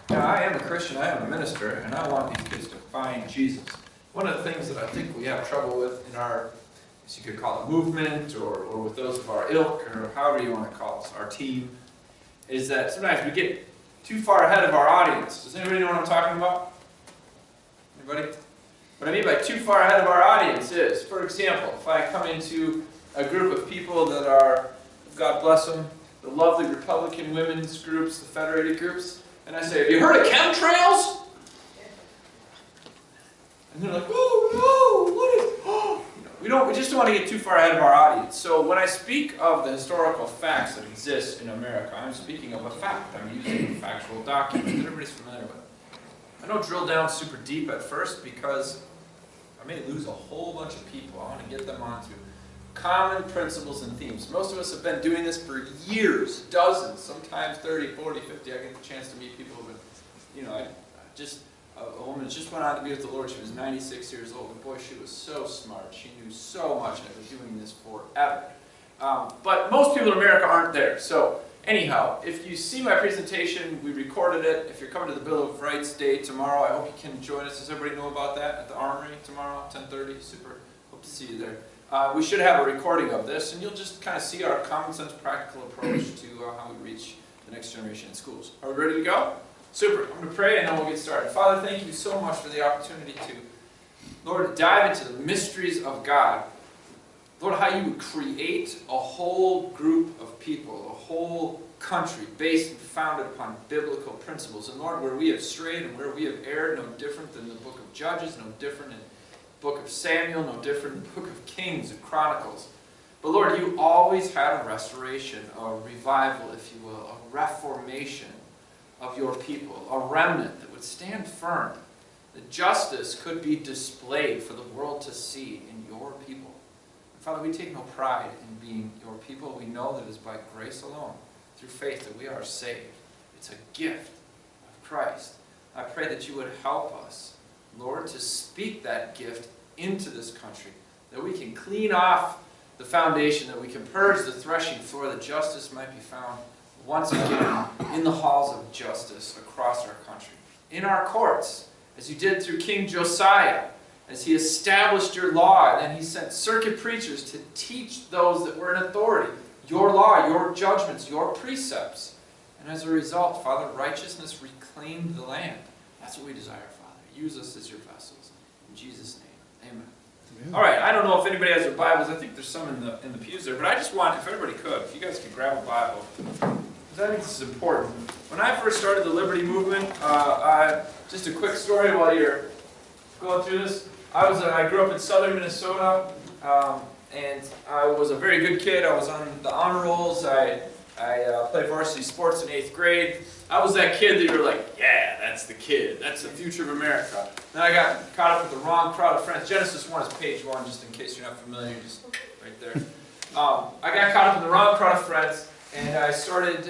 Now, I am a Christian, I am a minister, and I want these kids to find Jesus. One of the things that I think we have trouble with in our, as you could call it, movement, or with those of our ilk, or however you want to call us, our team, is that sometimes we get too far ahead of our audience. Does anybody know what I'm talking about? Anybody? What I mean by too far ahead of our audience is, for example, if I come into a group of people that are, God bless them, the lovely Republican women's groups, the federated groups, and I say, have you heard of chemtrails? And they're like, oh no, what is, oh. We just don't want to get too far ahead of our audience. So when I speak of the historical facts that exist in America, I'm speaking of a fact. I'm using a factual document that everybody's familiar with. I don't drill down super deep at first because I may lose a whole bunch of people. I want to get them onto common principles and themes. Most of us have been doing this for years, dozens, sometimes 30, 40, 50. I get the chance to meet people who have been, a woman just went on to be with the Lord. She was 96 years old, and boy, she was so smart. She knew so much, and I've been doing this forever. But most people in America aren't there. So anyhow, if you see my presentation, we recorded it. If you're coming to the Bill of Rights Day tomorrow, I hope you can join us. Does everybody know about that at the Armory tomorrow, 10:30? Super. Hope to see you there. We should have a recording of this, and you'll just kind of see our common sense, practical approach to how we reach the next generation in schools. Are we ready to go? Super. I'm going to pray, and then we'll get started. Father, thank you so much for the opportunity to, Lord, dive into the mysteries of God. Lord, how you would create a whole group of people, a whole country based and founded upon biblical principles. And Lord, where we have strayed and where we have erred, no different than the book of Judges, no different in the book of Samuel, no different in the book of Kings and Chronicles. But Lord, you always had a restoration, a revival, if you will, a reformation of your people, a remnant that would stand firm, that justice could be displayed for the world to see in your people. And Father, we take no pride in being your people. We know that it is by grace alone, through faith, that we are saved. It's a gift of Christ. I pray that you would help us, Lord, to speak that gift into this country, that we can clean off the foundation, that we can purge the threshing floor, that justice might be found once again in the halls of justice across our country. In our courts, as you did through King Josiah, as he established your law, and then he sent circuit preachers to teach those that were in authority your law, your judgments, your precepts. And as a result, Father, righteousness reclaimed the land. That's what we desire, Father. Use us as your vessels. In Jesus' name, amen. All right, I don't know if anybody has their Bibles. I think there's some in the pews there. But I just want, if everybody could, if you guys could grab a Bible, because I think this is important. When I first started the Liberty Movement, just a quick story while you're going through this. I grew up in southern Minnesota, and I was a very good kid. I was on the honor rolls. I played varsity sports in 8th grade. I was that kid that you were like, yeah, that's the kid. That's the future of America. Then I got caught up with the wrong crowd of friends. Genesis 1 is page 1, just in case you're not familiar, just right there. I got caught up in the wrong crowd of friends, and I started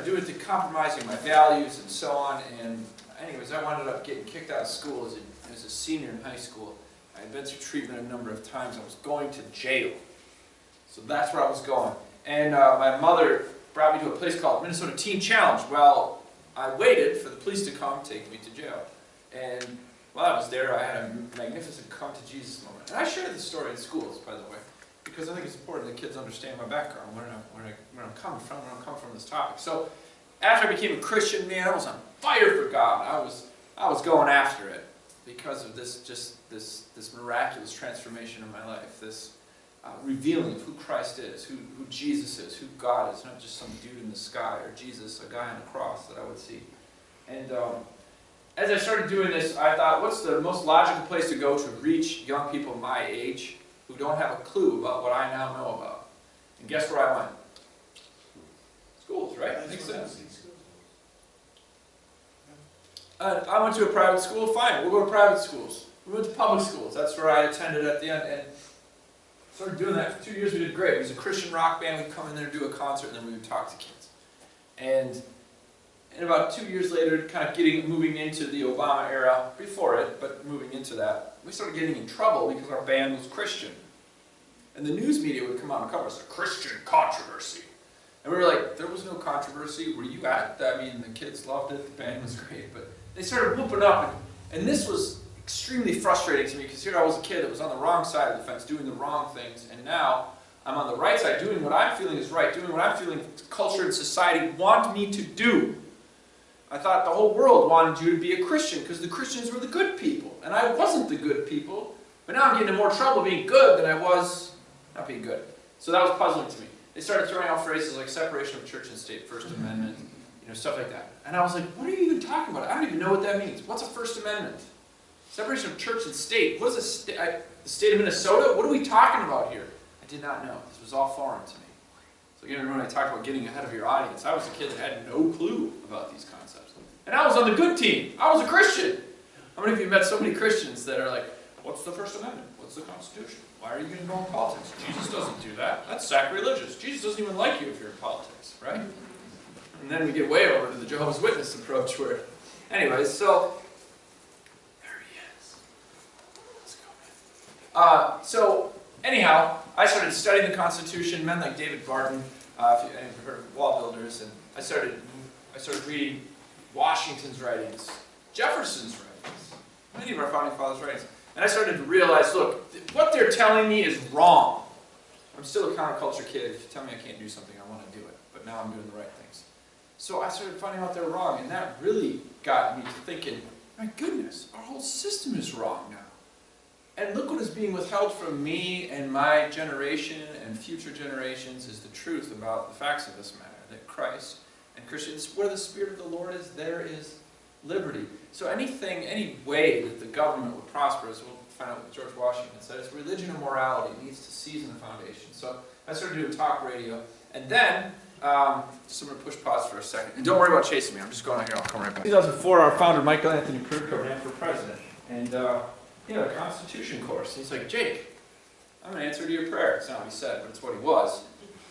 doing the compromising my values and so on. And anyways, I wound up getting kicked out of school as a senior in high school. I had been through treatment a number of times. I was going to jail. So that's where I was going. And my mother brought me to a place called Minnesota Teen Challenge. Well, I waited for the police to come take me to jail. And while I was there, I had a magnificent come to Jesus moment. And I share this story in schools, by the way, because I think it's important that kids understand my background, where I'm coming from, this topic. So after I became a Christian, man, I was on fire for God. I was going after it because of this miraculous transformation in my life, this revealing of who Christ is, who Jesus is, who God is, not just some dude in the sky, or Jesus, a guy on a cross that I would see. And as I started doing this, I thought, what's the most logical place to go to reach young people my age who don't have a clue about what I now know about? And guess where I went? Schools, right? Makes sense. I went to a private school. Fine, we'll go to private schools. We went to public schools. That's where I attended at the end. And started doing that for 2 years. We did great. It was a Christian rock band. We'd come in there, do a concert, and then we would talk to kids. And about 2 years later, kind of moving into the Obama era, before it, but moving into that, we started getting in trouble because our band was Christian. And the news media would come out and cover us, a Christian controversy. And we were like, there was no controversy. Were you at that? I mean, the kids loved it. The band was great. But they started whooping up. And this was extremely frustrating to me because here I was a kid that was on the wrong side of the fence, doing the wrong things. And now I'm on the right side, doing what I'm feeling is right, doing what I'm feeling culture and society want me to do. I thought the whole world wanted you to be a Christian because the Christians were the good people. And I wasn't the good people. But now I'm getting in more trouble being good than I was not being good. So that was puzzling to me. They started throwing out phrases like separation of church and state, First Amendment, stuff like that. And I was like, what are you even talking about? I don't even know what that means. What's a First Amendment? Separation of church and state. What is the state of Minnesota? What are we talking about here? I did not know. This was all foreign to me. So again, remember when I talked about getting ahead of your audience, I was a kid that had no clue about these concepts. And I was on the good team. I was a Christian. How many of you met so many Christians that are like, what's the First Amendment? What's the Constitution? Why are you going to go in politics? Jesus doesn't do that. That's sacrilegious. Jesus doesn't even like you if you're in politics, right? And then we get way over to the Jehovah's Witness approach where, anyways, so, there he is. Let's go. So, anyhow, I started studying the Constitution, men like David Barton, if you've heard of wall builders, and I started reading Washington's writings, Jefferson's writings, many of our founding fathers' writings. And I started to realize, look, what they're telling me is wrong. I'm still a counterculture kid. If you tell me I can't do something, I want to do it. But now I'm doing the right things. So I started finding out they're wrong, and that really got me to thinking, my goodness, our whole system is wrong now. And look what is being withheld from me and my generation and future generations is the truth about the facts of this matter, that Christ and Christians, where the Spirit of the Lord is, there is liberty. So anything, any way that the government would prosper, as we'll find out what George Washington said, it's religion and morality. It needs to season the foundation. So I started doing talk radio. And then, just I'm going to push pause for a second. And don't worry about chasing me. I'm just going out here. I'll come right back. In 2004, our founder, Michael Anthony Krugko, ran for president. And he had a Constitution course. And he's like, Jake, I'm an answer to your prayer. It's not what he said, but it's what he was.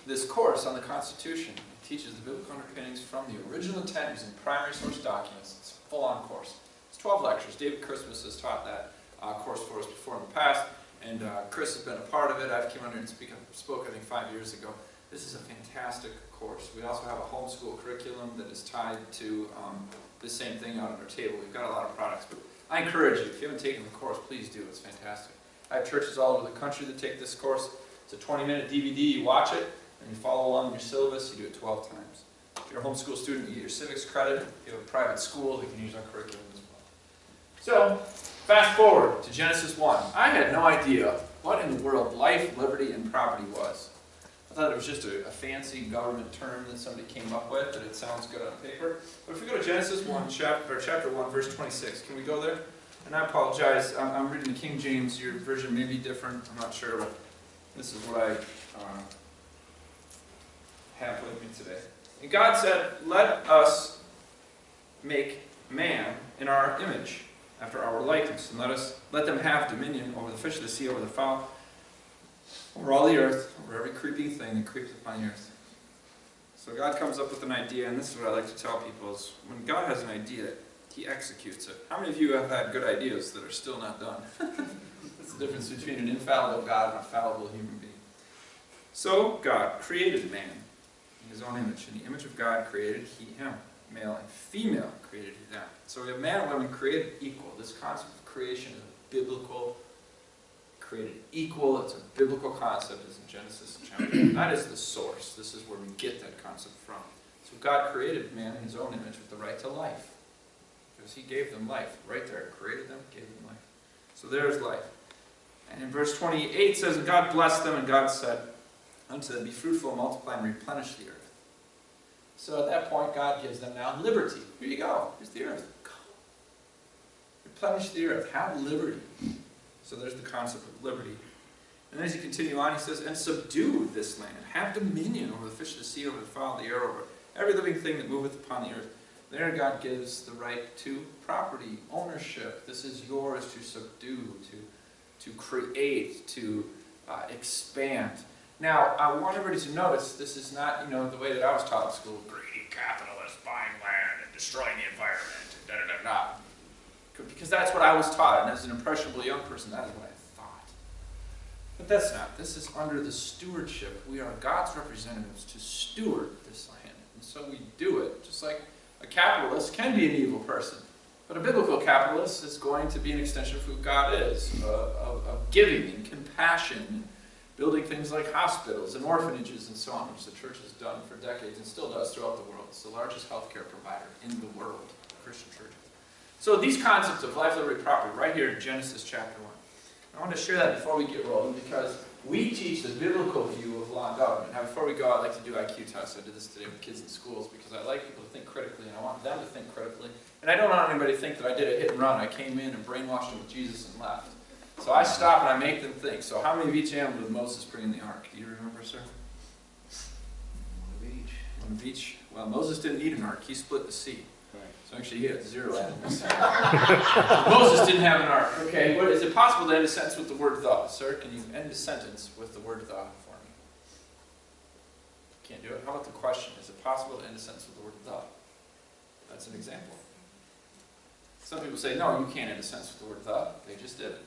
This course on the Constitution teaches the biblical underpinnings from the original intent using primary source documents. It's a full-on course. It's 12 lectures. David Christmas has taught that course for us before in the past, and Chris has been a part of it. I've come under and spoke, I think, 5 years ago. This is a fantastic course. We also have a homeschool curriculum that is tied to the same thing out on our table. We've got a lot of products, but I encourage you, if you haven't taken the course, please do. It's fantastic. I have churches all over the country that take this course. It's a 20-minute DVD. You watch it, and you follow along in your syllabus. You do it 12 times. If you're a homeschool student, you get your civics credit. If you have a private school, you can use our curriculum as well. So, fast forward to Genesis 1. I had no idea what in the world life, liberty, and property was. I thought it was just a fancy government term that somebody came up with, that it sounds good on paper. But if we go to Genesis 1, chapter 1, verse 26, can we go there? And I apologize, I'm reading the King James. Your version may be different, I'm not sure, but this is what I have with me today. And God said, let us make man in our image, after our likeness, and let them have dominion over the fish of the sea, over the fowl, over all the earth, over every creeping thing that creeps upon the earth. So God comes up with an idea, and this is what I like to tell people, is when God has an idea, He executes it. How many of you have had good ideas that are still not done? That's the difference between an infallible God and a fallible human being. So God created man in His own image. In the image of God created He him. Male and female created He them. So we have man and women created equal. This concept of creation is a biblical, created equal. It's a biblical concept. It's in Genesis chapter 1. That is the source. This is where we get that concept from. So God created man in His own image with the right to life. Because He gave them life. Right there. Created them, gave them life. So there's life. And in verse 28 says, and God blessed them, and God said unto them, be fruitful, multiply, and replenish the earth. So at that point, God gives them now liberty. Here you go. Here's the earth. Go. Replenish the earth. Have liberty. So there's the concept of liberty. And as you continue on, He says, and subdue this land. Have dominion over the fish of the sea, over the fowl of the air, over every living thing that moveth upon the earth. There God gives the right to property, ownership. This is yours to subdue, to create, to expand. Now, I want everybody to notice this is not, the way that I was taught in school, greedy capitalists buying land and destroying the environment, and da-da-da-da. Because that's what I was taught, and as an impressionable young person, that is what I thought. But that's not. This is under the stewardship. We are God's representatives to steward this land. And so we do it, just like a capitalist can be an evil person. But a biblical capitalist is going to be an extension of who God is, of giving and compassion, and building things like hospitals and orphanages and so on, which the church has done for decades and still does throughout the world. It's the largest healthcare provider in the world, Christian church. So these concepts of life, liberty, property, right here in Genesis chapter 1. I want to share that before we get rolling, because we teach the biblical view of law and government. Now, before we go, I like to do IQ tests. I did this today with kids in schools because I like people to think critically, and I want them to think critically. And I don't want anybody to think that I did a hit and run. I came in and brainwashed them with Jesus and left. So I stop and I make them think. So how many of each animal did Moses bring in the ark? Do you remember, sir? One of each. One of each? Well, Moses didn't need an ark. He split the sea. So actually he had 0 animals. Moses didn't have an ark. Okay, is it possible to end a sentence with the word the? Sir, can you end a sentence with the word the for me? Can't do it. How about the question? Is it possible to end a sentence with the word the? That's an example. Some people say, no, you can't end a sentence with the word the. They just did it.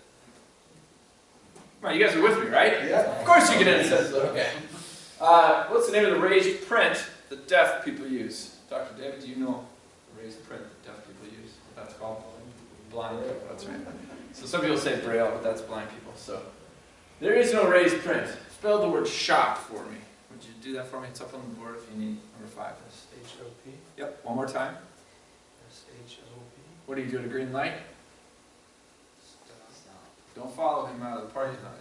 Come on, you guys are with me, right? Yeah. Of course you can end a sentence with it. Okay. What's the name of the raised print that deaf people use? Dr. David, do you know the raised print that deaf people use? What that's called? Blind people, that's right. So some people say braille, but that's blind people. So there is no raised print. Spell the word shop for me. Would you do that for me? It's up on the board if you need number 5. S-H-O-P. Yep, one more time. S-H-O-P. What do you do at a green light? Don't follow him out of the parking lot.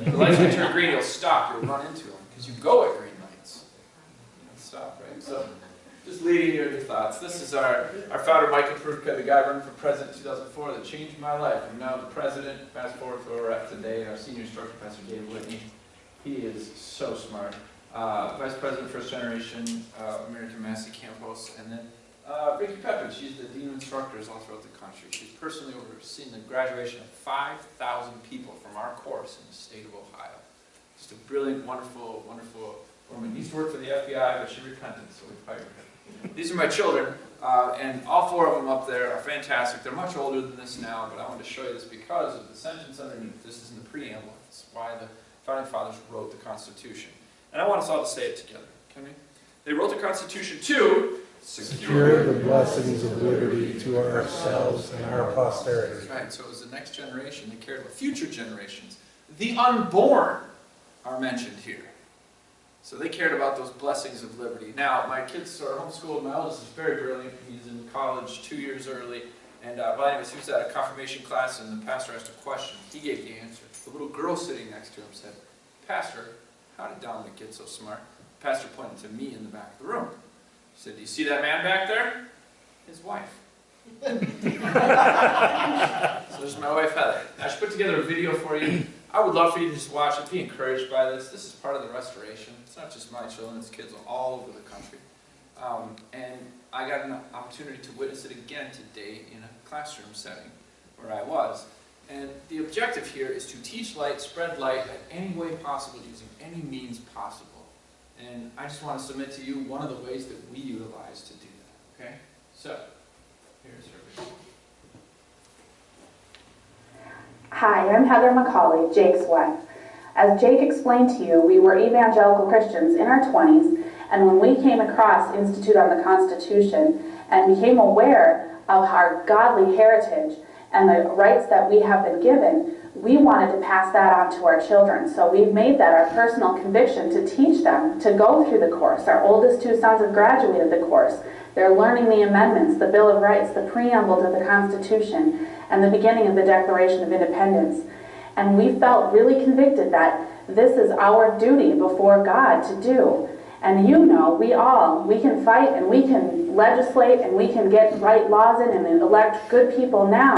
The light's going to turn green, he'll stop, you'll run into him. Because you go at green lights. You don't stop, right? So, just leading you into thoughts. This is our founder, Michael Prutka, the guy running for president in 2004 that changed my life. I'm now the president. Fast forward to where we're at today. Our senior instructor, Pastor Dave Whitney. He is so smart. Vice president, first generation, American Massey Campos. And then Vicki Pepin, she's the dean of instructors all throughout the country. She's personally overseen the graduation of 5,000 people from our course in the state of Ohio. Just a brilliant, wonderful, wonderful woman. Used to work for the FBI, but she repented, so we've hired her. These are my children, and all 4 of them up there are fantastic. They're much older than this now, but I wanted to show you this because of the sentence underneath. This is in the preamble. It's why the founding fathers wrote the Constitution. And I want us all to say it together. Can we? They wrote the Constitution to secure the blessings of liberty to ourselves and our posterity. That's right. So it was the next generation. They cared about future generations. The unborn are mentioned here. So they cared about those blessings of liberty. Now, my kids are homeschooled. My eldest is very brilliant. He's in college 2 years early. And anyways, he was at a confirmation class, and the pastor asked a question. He gave the answer. The little girl sitting next to him said, "Pastor, how did Dominic get so smart?" The pastor pointed to me in the back of the room. He said, "Do you see that man back there? His wife." So there's my wife, Heather. I should put together a video for you. I would love for you to just watch it, be encouraged by this. This is part of the restoration. It's not just my children, it's kids all over the country. And I got an opportunity to witness it again today in a classroom setting where I was. And the objective here is to teach light, spread light in any way possible, using any means possible. And I just want to submit to you one of the ways that we utilize to do that. Okay? So, here's her video. Hi, I'm Heather Macauley, Jake's wife. As Jake explained to you, we were evangelical Christians in our 20s, and when we came across Institute on the Constitution and became aware of our godly heritage and the rights that we have been given, we wanted to pass that on to our children. So we've made that our personal conviction to teach them to go through the course. Our oldest 2 sons have graduated the course. They're learning the amendments, the Bill of Rights, the preamble to the Constitution, and the beginning of the Declaration of Independence. And we felt really convicted that this is our duty before God to do. And you know, we can fight and we can legislate and we can get right laws in and elect good people now.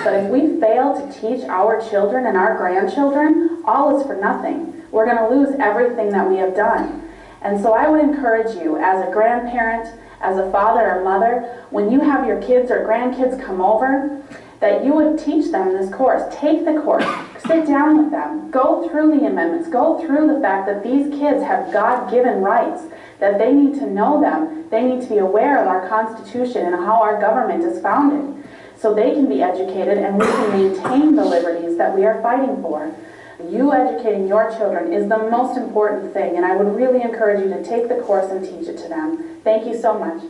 But if we fail to teach our children and our grandchildren, all is for nothing. We're going to lose everything that we have done. And so I would encourage you as a grandparent, as a father or mother, when you have your kids or grandkids come over, that you would teach them this course. Take the course. Sit down with them. Go through the amendments. Go through the fact that these kids have God-given rights, that they need to know them. They need to be aware of our Constitution and how our government is founded, so they can be educated and we can maintain the liberties that we are fighting for. You educating your children is the most important thing, and I would really encourage you to take the course and teach it to them. Thank you so much.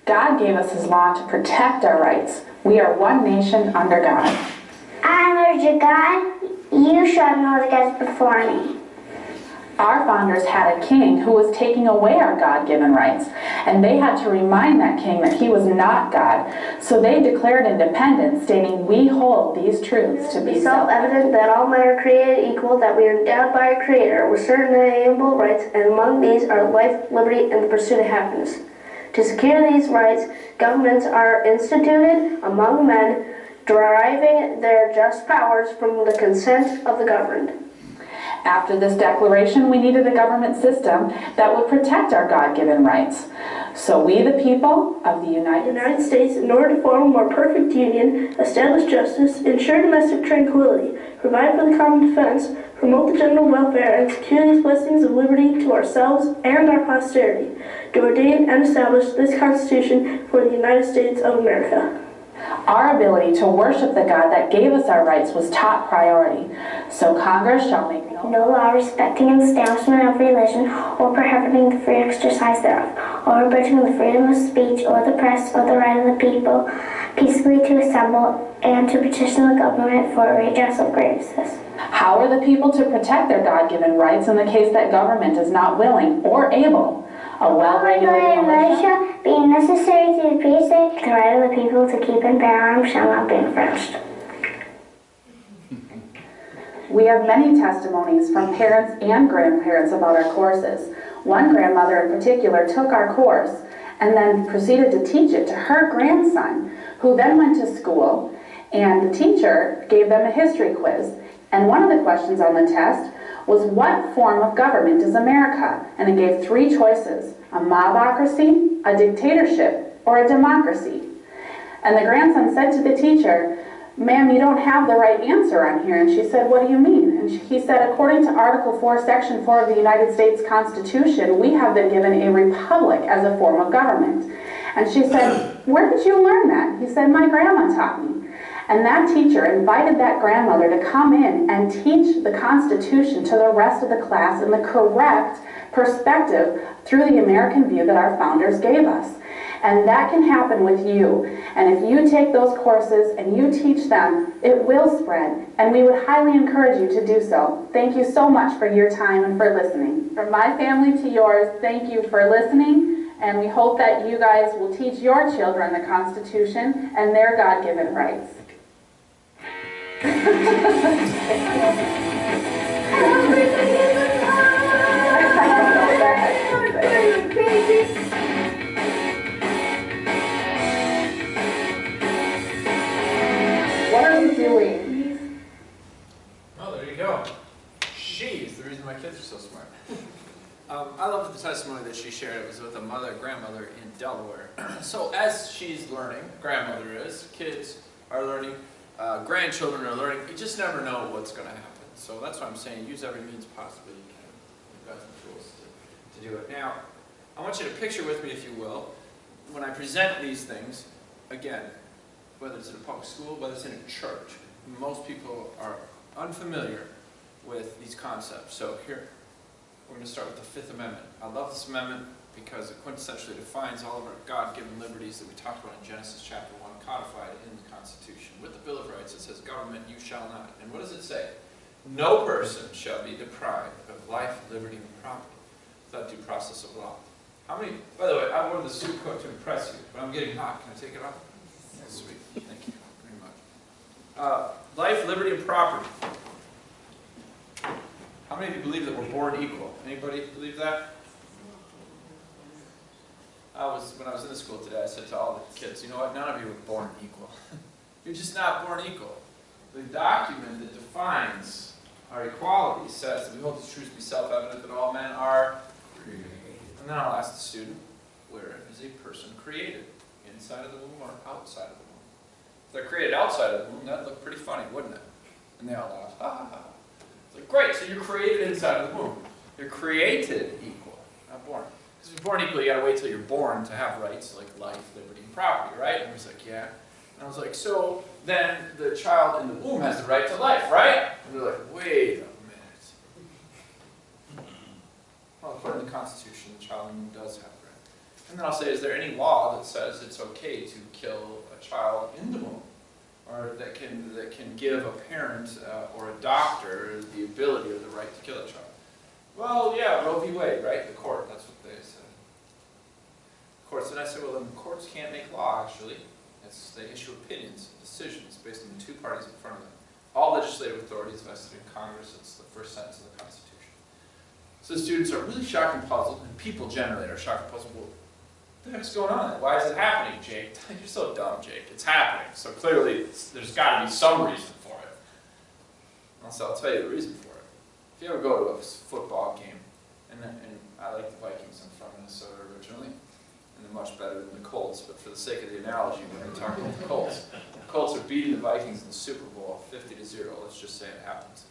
God gave us His law to protect our rights. We are one nation under God. I, Lord your God, you shall know the gods before me. Our founders had a king who was taking away our God-given rights, and they had to remind that king that he was not God. So they declared independence, stating, "We hold these truths to be self-evident that all men are created equal, that we are endowed by our Creator with certain inalienable rights, and among these are life, liberty, and the pursuit of happiness. To secure these rights, governments are instituted among men, deriving their just powers from the consent of the governed." After this declaration, we needed a government system that would protect our God-given rights. So we, the people of the United States, in order to form a more perfect union, establish justice, ensure domestic tranquility, provide for the common defense, promote the general welfare, and secure these blessings of liberty to ourselves and our posterity, to ordain and establish this Constitution for the United States of America. Our ability to worship the God that gave us our rights was top priority. So Congress shall make no law respecting an establishment of religion or prohibiting the free exercise thereof, or abridging the freedom of speech or the press or the right of the people peaceably to assemble and to petition the government for a redress of grievances. How are the people to protect their God-given rights in the case that government is not willing or able? A well-regulated militia, being necessary to the peace, the right of the people to keep and bear arms shall not be infringed. We have many testimonies from parents and grandparents about our courses. One grandmother in particular took our course and then proceeded to teach it to her grandson, who then went to school, and the teacher gave them a history quiz. And one of the questions on the test was, what form of government is America? And it gave 3 choices: a mobocracy, a dictatorship, or a democracy. And the grandson said to the teacher, "Ma'am, you don't have the right answer on here." And she said, "What do you mean?" And he said, "According to Article 4, Section 4 of the United States Constitution, we have been given a republic as a form of government." And she said, "Where did you learn that?" He said, "My grandma taught me." And that teacher invited that grandmother to come in and teach the Constitution to the rest of the class in the correct perspective through the American view that our founders gave us. And that can happen with you. And if you take those courses and you teach them, it will spread. And we would highly encourage you to do so. Thank you so much for your time and for listening. From my family to yours, thank you for listening. And we hope that you guys will teach your children the Constitution and their God-given rights. What are you doing? Oh, there you go. She's the reason my kids are so smart. I loved the testimony that she shared. It was with a grandmother in Delaware. So as she's learning, grandmother is, kids are learning, grandchildren are learning. You just never know what's going to happen. So that's why I'm saying use every means possible you can. You've got the tools to do it. Now, I want you to picture with me, if you will, when I present these things, again, whether it's in a public school, whether it's in a church, most people are unfamiliar with these concepts. So here, we're going to start with the Fifth Amendment. I love this amendment because it quintessentially defines all of our God-given liberties that we talked about in Genesis chapter 1, codified in the Constitution. With the Bill of Rights, it says, "Government, you shall not." And what does it say? "No person shall be deprived of life, liberty, and property without due process of law." How many, by the way, I wore the suit coat to impress you, but I'm getting hot. Can I take it off? That's sweet. Thank you very much. Life, liberty, and property. How many of you believe that we're born equal? Anybody believe that? When I was in the school today, I said to all the kids, you know what, none of you were born equal. You're just not born equal. The document that defines our equality says that we hold these truths to be self-evident that all men are created. And then I'll ask the student, where is a person created? Inside of the womb or outside of the womb? If they're created outside of the womb, that'd look pretty funny, wouldn't it? And they all laugh, ha ha ha. It's like, great, so you're created inside of the womb. You're created equal, not born. Because if you're born equal, you gotta wait till you're born to have rights like life, liberty, and property, right? And he's like, yeah. And I was like, so then the child in the womb has the right to life, right? And they're like, wait a minute. Well, according to the Constitution, the child in the womb does have the right. And then I'll say, is there any law that says it's okay to kill a child in the womb? Or that can give a parent or a doctor the ability or the right to kill a child? Well, yeah, Roe v. Wade, right? The court, that's what they said. Courts, and I said, well, then courts can't make law, actually. They issue opinions, decisions, based on the two parties in front of them. All legislative authority is vested in Congress. It's the first sentence of the Constitution. So the students are really shocked and puzzled, and people generally are shocked and puzzled. Well, what the heck's going on? Why is it happening, Jake? You're so dumb, Jake. It's happening. So clearly, there's got to be some reason for it. So I'll tell you the reason for it. If you ever go to a football game, and I like the Vikings, I'm from Minnesota originally, and they're much better than the Colts, but for the sake of the analogy, we're going to talk about the Colts. The Colts are beating the Vikings in the Super Bowl 50-0, let's just say it happens.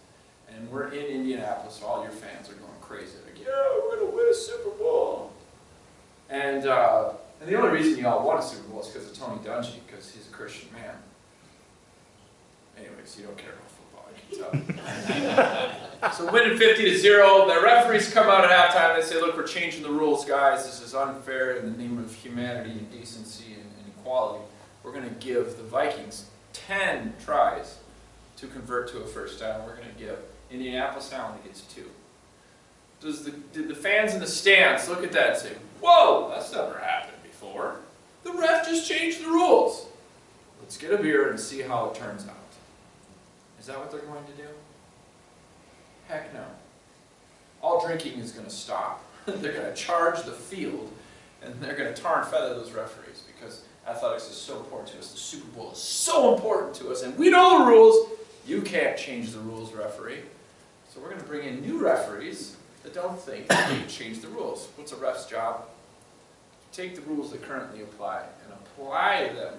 And we're in Indianapolis, so all your fans are going crazy. Like, yeah, we're going to win a Super Bowl. And the only reason y'all won a Super Bowl is because of Tony Dungy, because he's a Christian man. Anyways, you don't care about football, I can tell. So winning 50-0, the referees come out at halftime, they say, look, we're changing the rules, guys. This is unfair in the name of humanity and decency and equality. We're going to give the Vikings 10 tries to convert to a first down. We're going to give Indianapolis now only gets 2. Did the fans in the stands look at that and say, whoa, that's never happened before. The ref just changed the rules. Let's get a beer and see how it turns out. Is that what they're going to do? Heck no. All drinking is going to stop. They're going to charge the field, and they're going to tar and feather those referees because athletics is so important to us. The Super Bowl is so important to us, and we know the rules. You can't change the rules, referee. So we're going to bring in new referees that don't think that they can change the rules. What's a ref's job? Take the rules that currently apply and apply them,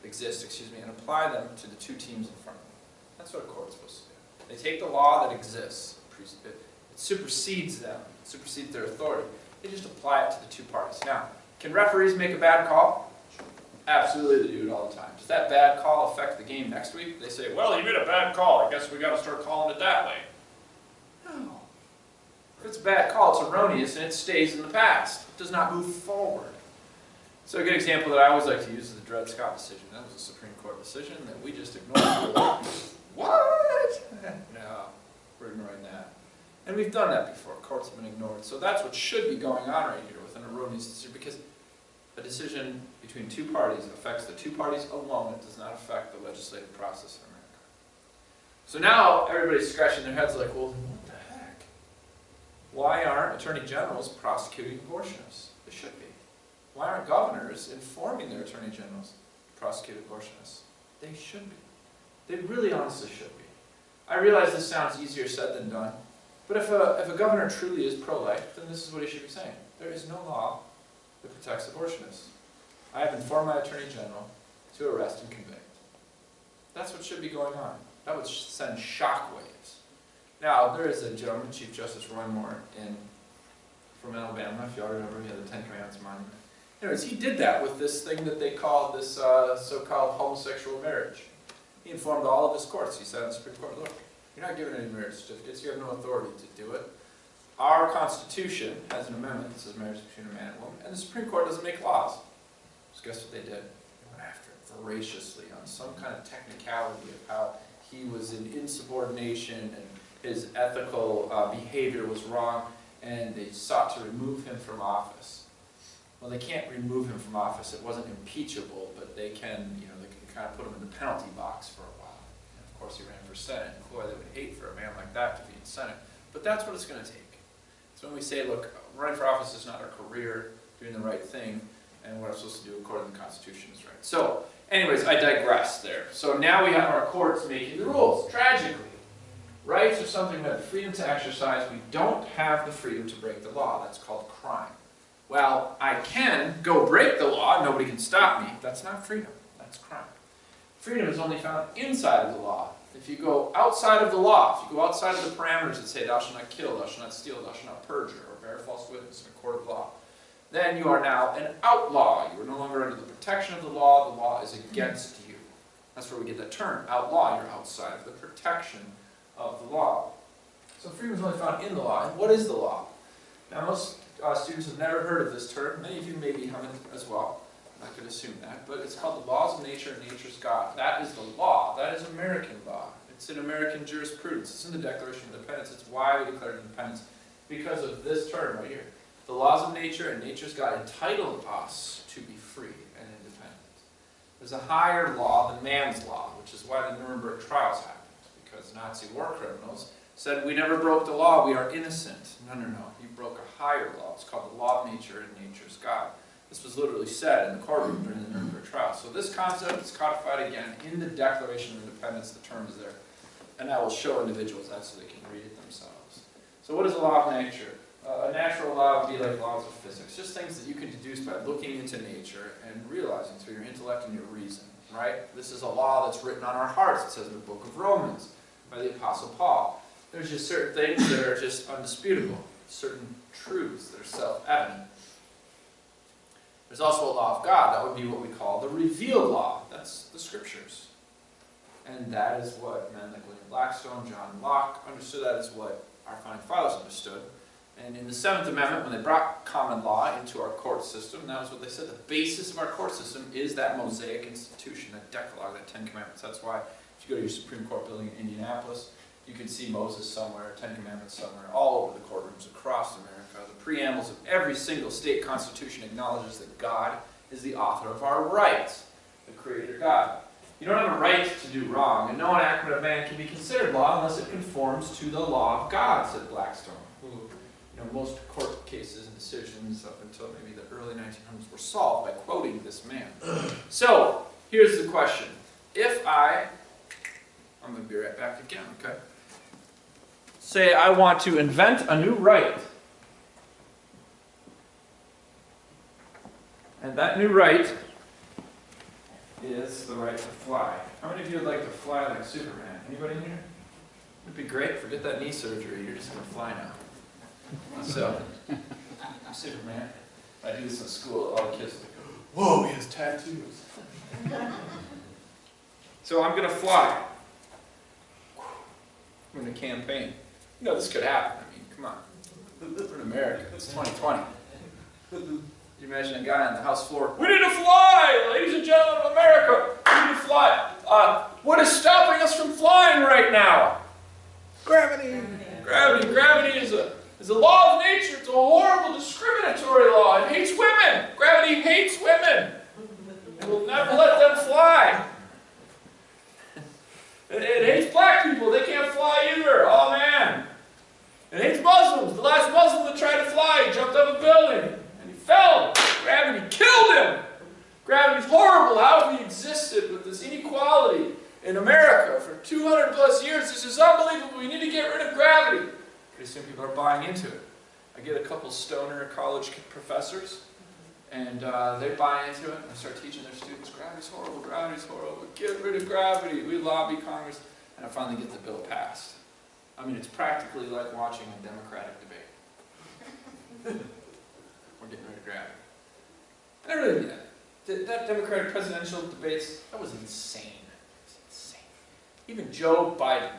and apply them to the two teams in front of them. That's what a court's supposed to do. They take the law that exists, it supersedes them, it supersedes their authority. They just apply it to the two parties. Now, can referees make a bad call? Absolutely, they do it all the time. Does that bad call affect the game next week? They say, well, you made a bad call. I guess we got to start calling it that way. No. If it's a bad call, it's erroneous, and it stays in the past. It does not move forward. So a good example that I always like to use is the Dred Scott decision. That was a Supreme Court decision that we just ignored. What? No, we're ignoring that. And we've done that before. Courts have been ignored. So that's what should be going on right here with an erroneous decision, because a decision between two parties affects the two parties alone. It does not affect the legislative process in America. So now everybody's scratching their heads like, well, what the heck? Why aren't attorney generals prosecuting abortionists? They should be. Why aren't governors informing their attorney generals to prosecute abortionists? They should be. They really honestly should be. I realize this sounds easier said than done, but if a governor truly is pro-life, then this is what he should be saying. There is no law that protects abortionists. I have informed my attorney general to arrest and convict. That's what should be going on. That would send shockwaves. Now, there is a gentleman, Chief Justice Roy Moore, from Alabama, if you all remember, he had the Ten Commandments monument. Anyways, he did that with this thing that they called this so-called homosexual marriage. He informed all of his courts. He said in the Supreme Court, look, you're not given any marriage certificates. You have no authority to do it. Our Constitution has an amendment that says marriage between a man and a woman, and the Supreme Court doesn't make laws. So guess what they did? They went after it voraciously on some kind of technicality of how he was in insubordination and his ethical behavior was wrong, and they sought to remove him from office. Well, they can't remove him from office. It wasn't impeachable, but they can, they can kind of put him in the penalty box for a while. And of course, he ran for Senate. And boy, they would hate for a man like that to be in Senate. But that's what it's going to take. So when we say, look, running for office is not our career, doing the right thing, and what I'm supposed to do according to the Constitution is right. So, anyways, I digress there. So now we have our courts making the rules, tragically. Rights are something we have freedom to exercise. We don't have the freedom to break the law. That's called crime. Well, I can go break the law, nobody can stop me. That's not freedom, that's crime. Freedom is only found inside of the law. If you go outside of the law, if you go outside of the parameters that say thou shalt not kill, thou shalt not steal, thou shalt not perjure, or bear false witness in a court of law, then you are now an outlaw. You are no longer under the protection of the law is against you. That's where we get that term, outlaw. You're outside of the protection of the law. So freedom is only found in the law. And what is the law? Now most students have never heard of this term. Many of you maybe haven't as well. I could assume that. But it's called the laws of nature and nature's God. That is the law. That is American law. It's in American jurisprudence. It's in the Declaration of Independence. It's why we declared independence. Because of this term right here. The laws of nature and nature's God entitle us to be free and independent. There's a higher law than man's law, which is why the Nuremberg trials happened. Because Nazi war criminals said, we never broke the law, we are innocent. No, no, no. You broke a higher law. It's called the law of nature and nature's God. This was literally said in the courtroom during the Nuremberg trials. So this concept is codified again in the Declaration of Independence. The term is there. And I will show individuals that so they can read it themselves. So what is a law of nature? A natural law would be like laws of physics. Just things that you can deduce by looking into nature and realizing through your intellect and your reason. Right? This is a law that's written on our hearts. It says in the book of Romans by the Apostle Paul. There's just certain things that are just undisputable. Certain truths that are self-evident. There's also a law of God. That would be what we call the revealed law. That's the scriptures. And that is what men like William Blackstone, John Locke understood. That is what our founding fathers understood. And in the Seventh Amendment, when they brought common law into our court system, that was what they said. The basis of our court system is that Mosaic institution, that Decalogue, that Ten Commandments. That's why if you go to your Supreme Court building in Indianapolis, you can see Moses somewhere, Ten Commandments somewhere, all over the courtrooms across America. The preambles of every single state constitution acknowledges that God is the author of our rights, the Creator God. You don't have a right to do wrong, and no enactment of man can be considered law unless it conforms to the law of God, said Blackstone. Who, most court cases and decisions up until maybe the early 1900s were solved by quoting this man. So, here's the question. If I'm going to be right back again, okay? Say I want to invent a new right. And that new right is the right to fly. How many of you would like to fly like Superman? Anybody in here? It'd be great. Forget that knee surgery. You're just going to fly now. So, I'm Superman. I do this in school. All the kids go, whoa, he has tattoos. So I'm going to fly. I'm going to campaign. This could happen. I mean, come on. We're in America. It's 2020. You imagine a guy on the House floor, we need to fly, ladies and gentlemen of America, we need to fly. What is stopping us from flying right now? Gravity. Gravity. Gravity is a law of nature. It's a horrible discriminatory law. It hates women. Gravity hates women. It will never let them fly. It hates black people. They can't fly either. Oh man. It hates Muslims. The last Muslim that tried to fly, he jumped up a building. Fell. Gravity killed him. Gravity's horrible. How have we existed with this inequality in America for 200 plus years? This is unbelievable. We need to get rid of gravity. Pretty soon people are buying into it. I get a couple stoner college professors, and they buy into it, and they start teaching their students, gravity's horrible, get rid of gravity. We lobby Congress, and I finally get the bill passed. I mean, it's practically like watching a Democratic debate. We're getting rid of gravity. And I really mean that. That Democratic presidential debates, that was insane. It was insane. Even Joe Biden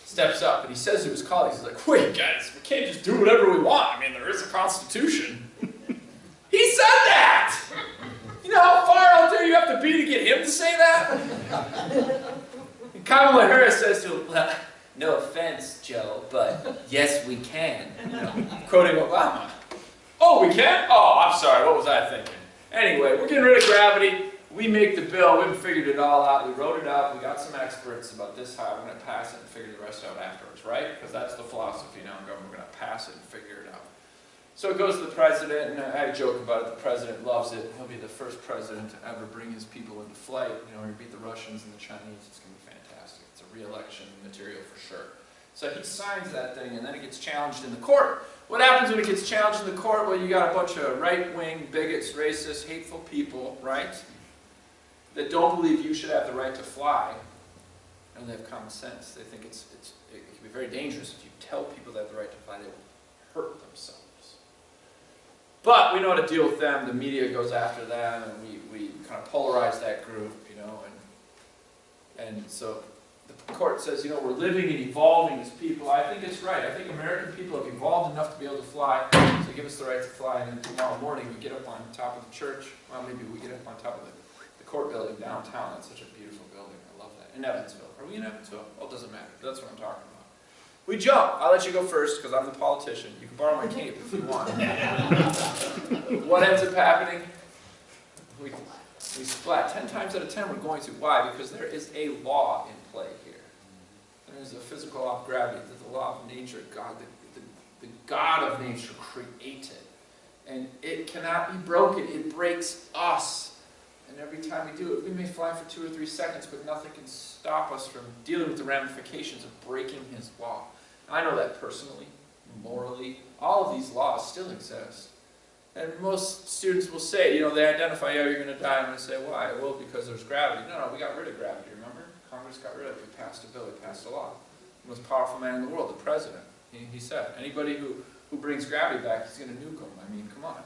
steps up and he says to his colleagues, he's like, wait guys, we can't just do whatever we want. I mean, there is a Constitution. He said that! You know how far out there you have to be to get him to say that? And Kamala Harris says to him, well, no offense, Joe, but yes, we can. Quoting Obama. Oh, we can? Oh, I'm sorry, what was I thinking? Anyway, we're getting rid of gravity. We make the bill. We haven't figured it all out. We wrote it up. We got some experts about this how we're going to pass it and figure the rest out afterwards, right? Because that's the philosophy now in government. We're going to pass it and figure it out. So it goes to the president, and I joke about it. The president loves it. He'll be the first president to ever bring his people into flight. He beat the Russians and the Chinese. It's going to be fantastic. It's a re-election material for sure. So he signs that thing, and then it gets challenged in the court. What happens when it gets challenged in the court? Well, you got a bunch of right-wing, bigots, racists, hateful people, right? That don't believe you should have the right to fly. And they have common sense. They think it can be very dangerous if you tell people they have the right to fly. They will hurt themselves. But we know how to deal with them. The media goes after them, and we kind of polarize that group, and And so the court says, we're living and evolving as people. I think it's right. I think American people have evolved enough to be able to fly, so give us the right to fly. And then tomorrow morning we get up on top of the church. Well, maybe we get up on top of the court building downtown. That's such a beautiful building. I love that. In Evansville. Are we in Evansville? Well, it doesn't matter. That's what I'm talking about. We jump. I'll let you go first because I'm the politician. You can borrow my cape if you want. What ends up happening? We splat. 10 times out of 10 we're going to. Why? Because there is a law in play here. There is a physical law of gravity. There's the law of nature. God, the God of nature created. And it cannot be broken. It breaks us. And every time we do it, we may fly for 2 or 3 seconds, but nothing can stop us from dealing with the ramifications of breaking his law. I know that personally, morally. All of these laws still exist. And most students will say, they identify, you're going to die. I'm going to say, why? Well, because there's gravity. No, we got rid of gravity, remember? Congress got rid of it. We passed a bill. We passed a law. The most powerful man in the world, the president. He said, anybody who brings gravity back, he's going to nuke them. I mean, come on.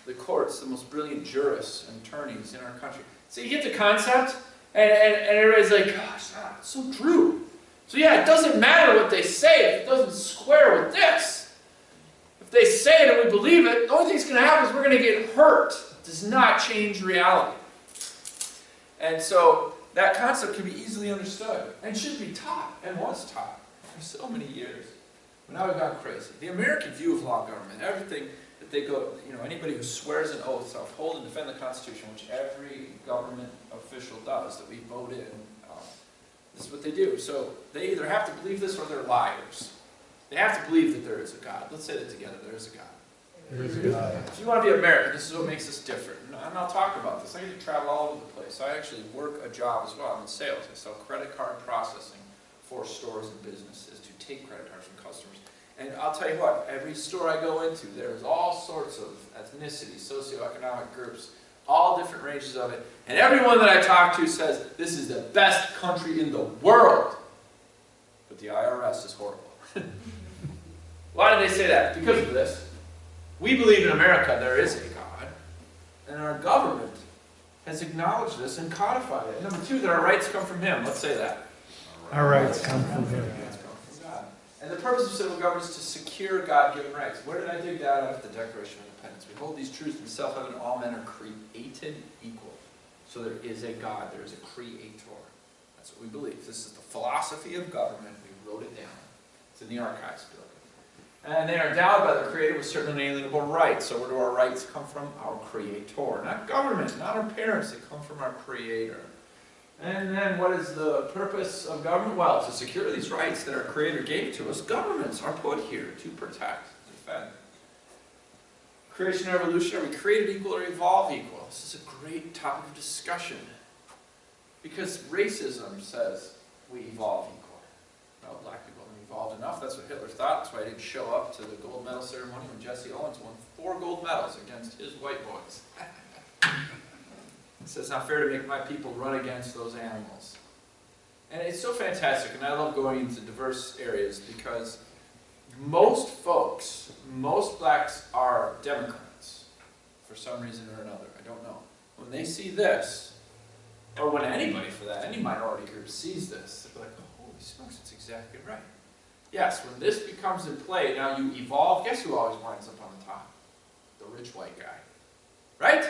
The courts, the most brilliant jurists and attorneys in our country. So you get the concept, and everybody's like, gosh, it's so true. So yeah, it doesn't matter what they say if it doesn't square with this. If they say it and we believe it, the only thing that's going to happen is we're going to get hurt. It does not change reality. And so that concept can be easily understood and should be taught and was taught for so many years. But now we've gone crazy. The American view of law and government, everything that they go, anybody who swears an oath to uphold and defend the Constitution, which every government official does that we vote in, this is what they do. So they either have to believe this or they're liars. They have to believe that there is a God. Let's say that together. There is a God. There is a God. If you want to be American, this is what makes us different. And I'll talk about this. I get to travel all over the place. I actually work a job as well. I'm in sales. I sell credit card processing for stores and businesses to take credit cards from customers. And I'll tell you what, every store I go into, there's all sorts of ethnicities, socioeconomic groups, all different ranges of it. And everyone that I talk to says, this is the best country in the world. But the IRS is horrible. Why do they say that? Because of this. We believe in America there is a God, and our government has acknowledged this and codified it. And number 2, that our rights come from Him. Let's say that. Our rights come from Him. And the purpose of civil government is to secure God-given rights. Where did I dig that out of the Declaration of Independence? We hold these truths to be self-evident. All men are created equal. So there is a God. There is a creator. That's what we believe. This is the philosophy of government. We wrote it down. It's in the archives building. And they are endowed by the Creator with certain inalienable rights. So where do our rights come from? Our Creator. Not government, not our parents. They come from our Creator. And then what is the purpose of government? Well, to secure these rights that our Creator gave to us, governments are put here to protect, defend. Creation and evolution, are we created equal or evolve equal? This is a great topic of discussion. Because racism says we evolve equal. No, black people haven't evolved enough. That's what Hitler thought. That's why he didn't show up to the gold medal ceremony when Jesse Owens won 4 gold medals against his white boys. It says it's not fair to make my people run against those animals. And it's so fantastic, and I love going into diverse areas because most folks, most blacks are Democrats for some reason or another. I don't know. When they see this, or when anybody for that, any minority group sees this, they're like, oh, holy smokes, it's exactly right. Yes, when this becomes in play, now you evolve, guess who always winds up on the top? The rich white guy. Right?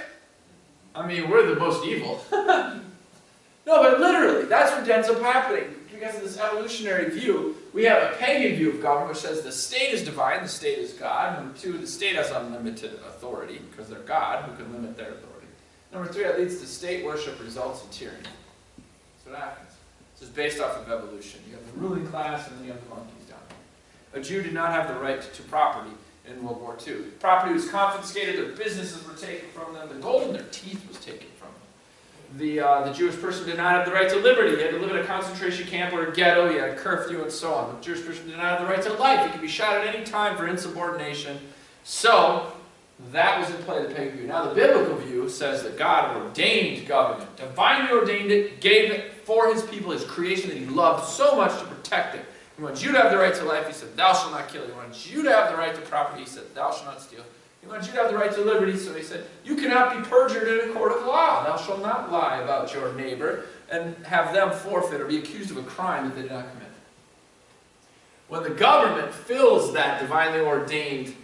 I mean, we're the most evil. No, but literally, that's what ends up happening. Because of this evolutionary view, we have a pagan view of government which says the state is divine, the state is God. Number 2, the state has unlimited authority because they're God who can limit their authority. Number 3, that leads to state worship results in tyranny. That's what happens. This is based off of evolution. You have the ruling class and then you have the monkeys down here. A Jew did not have the right to property in World War II. Property was confiscated, their businesses were taken from them, the gold in their teeth was taken from them. The Jewish person did not have the right to liberty. He had to live in a concentration camp or a ghetto, he had a curfew and so on. The Jewish person did not have the right to life. He could be shot at any time for insubordination. So, that was in play, the pagan view. Now the biblical view says that God ordained government, divinely ordained it, gave it for His people, His creation that He loved so much to protect it. He wants you to have the right to life, He said, thou shalt not kill. He wants you to have the right to property, He said, thou shalt not steal. He He wanted you to have the right to liberty, so he said, you cannot be perjured in a court of law. Thou shalt not lie about your neighbor and have them forfeit or be accused of a crime that they did not commit. When the government fills that divinely ordained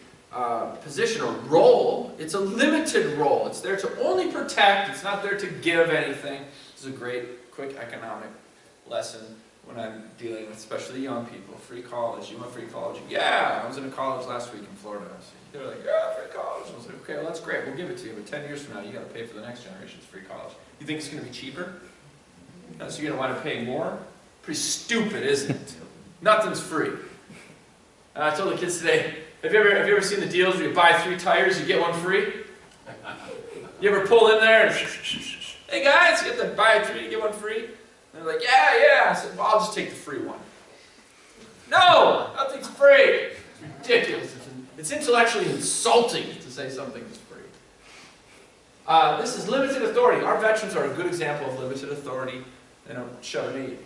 position or role, it's a limited role. It's there to only protect. It's not there to give anything. This is a great, quick economic lesson when I'm dealing with especially young people. Free college. You want free college? Yeah, I was in a college last week in Florida. They're like, yeah, free college. I was like, okay, well, that's great. We'll give it to you. But 10 years from now, you got to pay for the next generation's free college. You think it's going to be cheaper? No, so you're going to wind up paying more? Pretty stupid, isn't it? Nothing's free. And I told the kids today, have you ever seen the deals where you buy 3 tires, you get 1 free? You ever pull in there and, hey guys, you get to buy 3, you get 1 free? And they're like, yeah. I said, well, I'll just take the free one. No, nothing's free. It's ridiculous. It's intellectually insulting to say something is free. This is limited authority. Our veterans are a good example of limited authority. They don't shove any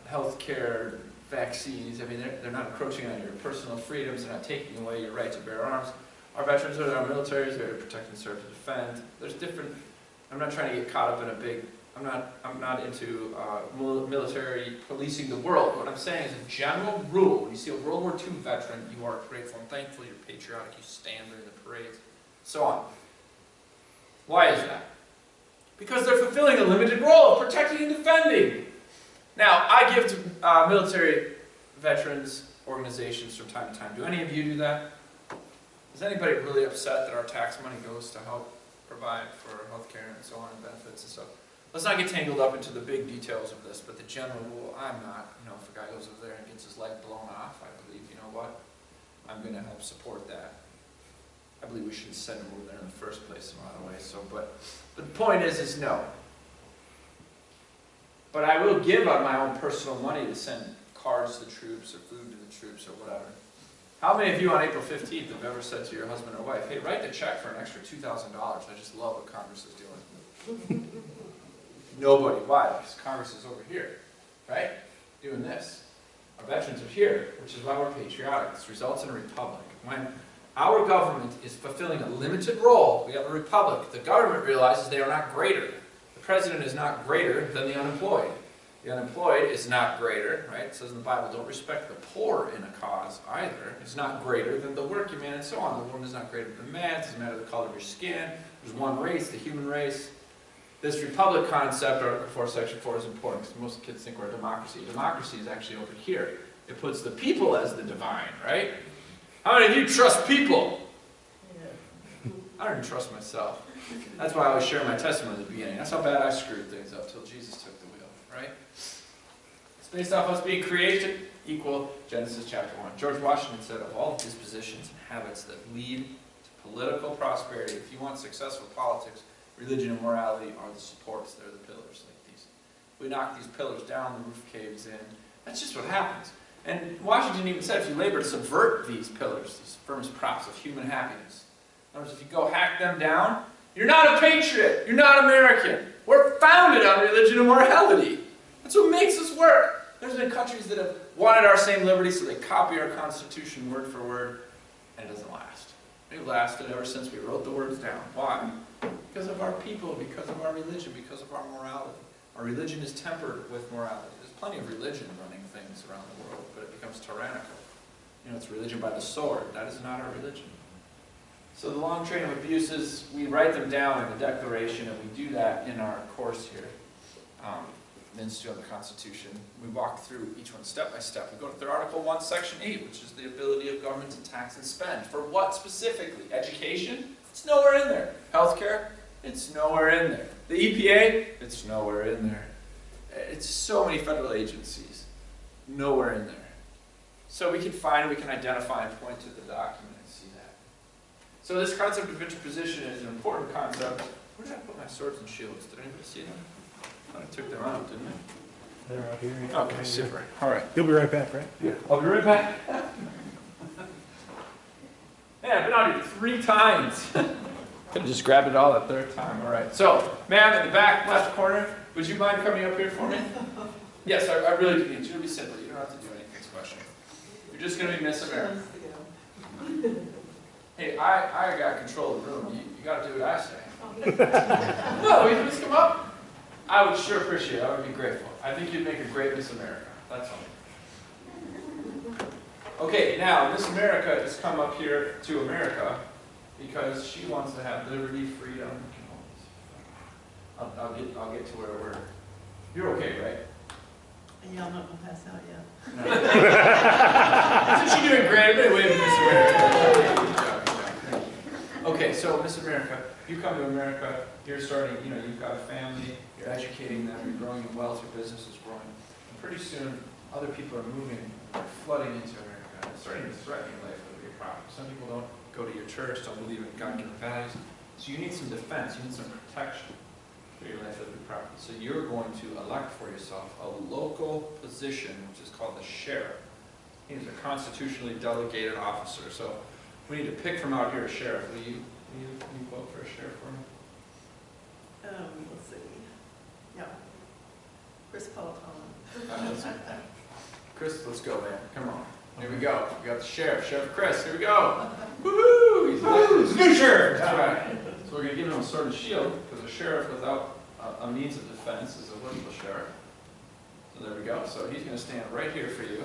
health care, vaccines. I mean, they're not encroaching on your personal freedoms. They're not taking away your right to bear arms. Our veterans are our military. They're to protect and serve to defend. There's different. I'm not trying to get caught up in a big. I'm not into military policing the world. What I'm saying is a general rule. When you see a World War II veteran, you are grateful and thankful. You're patriotic. You stand there in the parades, so on. Why is that? Because they're fulfilling a limited role of protecting and defending. Now, I give to military veterans organizations from time to time. Do any of you do that? Is anybody really upset that our tax money goes to help provide for health care and so on and benefits and stuff? Let's not get tangled up into the big details of this, but the general rule, I'm not. You know, if a guy goes over there and gets his leg blown off, I believe, you know what? I'm going to help support that. I believe we shouldn't send him over there in the first place in a lot of ways. So, but the point is no. But I will give out my own personal money to send cars to the troops or food to the troops or whatever. How many of you on April 15th have ever said to your husband or wife, hey, write the check for an extra $2,000. I just love what Congress is doing. Nobody. Why? Because Congress is over here, right? Doing this. Our veterans are here, which is why we're patriotic. This results in a republic. When our government is fulfilling a limited role, we have a republic. The government realizes they are not greater. The president is not greater than the unemployed. The unemployed is not greater, right? It says in the Bible, don't respect the poor in a cause either. It's not greater than the working man and so on. The woman is not greater than the man. It doesn't matter the color of your skin. There's one race, the human race. This republic concept, Article 4, Section 4, is important because most kids think we're a democracy. Democracy is actually over here. It puts the people as the divine, right? How many of you trust people? I don't even trust myself. That's why I always share my testimony at the beginning. That's how bad I screwed things up till Jesus took the wheel, right? It's based off us being created equal Genesis chapter 1. George Washington said, of all dispositions and habits that lead to political prosperity, if you want successful politics, religion and morality are the supports. They're the pillars like these. We knock these pillars down, the roof caves in. That's just what happens. And Washington even said, if you labor to subvert these pillars, these firm props of human happiness, in other words, if you go hack them down, you're not a patriot. You're not American. We're founded on religion and morality. That's what makes us work. There's been countries that have wanted our same liberty, so they copy our Constitution word for word, and it doesn't last. We've lasted ever since we wrote the words down. Why? Because of our people, because of our religion, because of our morality. Our religion is tempered with morality. There's plenty of religion running things around the world, but it becomes tyrannical. You know, it's religion by the sword. That is not our religion. So the long train of abuses, we write them down in the Declaration, and we do that in our course here, the Institute on the Constitution. We walk through each one step by step. We go to Article 1, Section 8, which is the ability of government to tax and spend. For what specifically? Education? It's nowhere in there. Healthcare? It's nowhere in there. The EPA? It's nowhere in there. It's so many federal agencies. Nowhere in there. So we can identify and point to the document and see that. So this concept of interposition is an important concept. Where did I put my swords and shields? Did anybody see them? I took them out, didn't I? They're out here. Okay, super. All right. You'll be right back, right? Yeah. I'll be right back. Man, I've been out here 3 times. Could have just grabbed it all the third time. All right. So, ma'am, in the back left corner, would you mind coming up here for me? Yes, I really do need you. It'll be simple. You don't have to do anything special. You're just going to be Miss America. Hey, I got control of the room. You got to do what I say. No, you just come up. I would sure appreciate it. I would be grateful. I think you'd make a great Miss America. That's all. Okay, now Miss America has come up here to America because she wants to have liberty, freedom. I'll get to where we're. You're okay, right? Y'all not gonna pass out yet? No. Isn't she doing great? Wait, Miss America. Okay, so Miss America, you come to America, you're starting, you've got a family, you're educating them, you're growing in wealth, your business is growing. And pretty soon, other people are moving, they're flooding into America, and starting to threaten your life with your property. Some people don't go to your church, don't believe in God-given values. So you need some defense, you need some protection for your life of your property. So you're going to elect for yourself a local position, which is called the sheriff. He's a constitutionally delegated officer. So we need to pick from out here a sheriff. Will you vote for a sheriff for me? Let's see. Yeah. Chris Palatone. Chris, let's go, man. Come on. Here we go. We got the sheriff. Sheriff Chris. Here we go. Woohoo! He's the new sheriff. That's right. So we're going to give him a sword and shield, because a sheriff without a means of defense is a worthless sheriff. So there we go. So he's going to stand right here for you.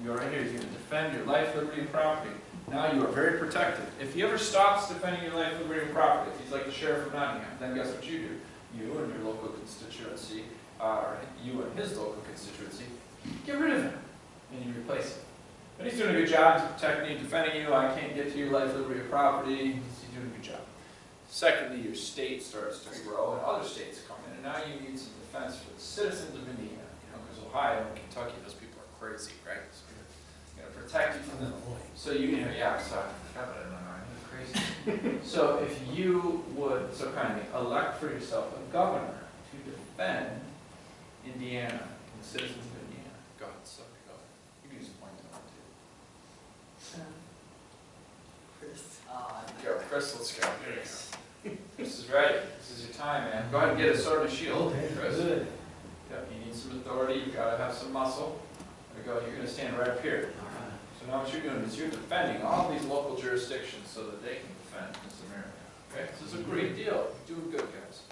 You go right here. He's going to defend your life, liberty, and property. Now you are very protected. If he ever stops defending your life, liberty, and property, if he's like the sheriff of Nottingham, then guess what you do? You and your local constituency, or you and his local constituency, get rid of him, and you replace him. But he's doing a good job. He's protecting you, defending you. I can't get to your life, liberty, or property. He's doing a good job. Secondly, your state starts to grow, and other states come in, and now you need some defense for the citizens of Indiana. Because Ohio and Kentucky, those people are crazy, right? So you're going to protect you from them. So yeah, sorry, I forgot about it in my mind. It's crazy. So if you would, so kindly, elect for yourself a governor to defend Indiana and the citizens of Indiana. Go ahead, so go ahead. You can just point to one too. Chris. Go, Chris, let's go. Here we go. This is ready. This is your time, man. Go ahead and get a sword and shield, Chris. Yep, you need some authority. You've got to have some muscle. There we go. You're going to stand right up here. So now what you're doing is you're defending all these local jurisdictions so that they can defend Miss America. Okay? This is a great deal. You're doing good, guys.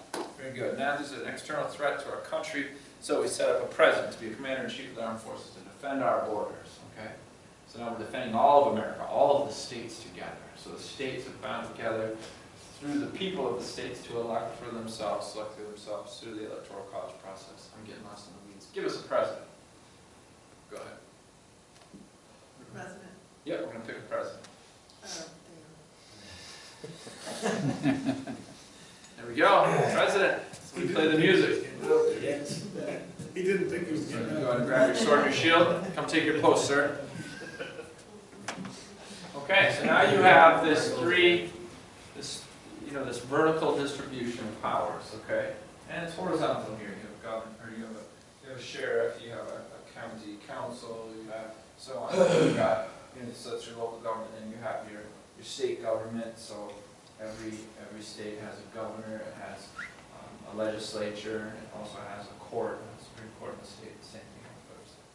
Very good. Now there's an external threat to our country, so we set up a president to be a commander-in-chief of the armed forces to defend our borders. Okay? So now we're defending all of America, all of the states together. So the states are bound together through the people of the states to elect for themselves, select for themselves through the electoral college process. I'm getting lost in the weeds. Give us a president. Go ahead. President. Yeah, we're going to pick a president. There we go. President. We play the music. He didn't think he was So you go ahead and grab your sword and your shield. Come take your post, sir. Okay, so now you have this this vertical distribution of powers, okay? And it's horizontal here. You have governor, or you have a sheriff, you have a county council, you have so on. You've got, so that's your local government, and you have your state government. So every state has a governor, it has a legislature, it also has a court, a Supreme Court in the state, the same thing on the federal side.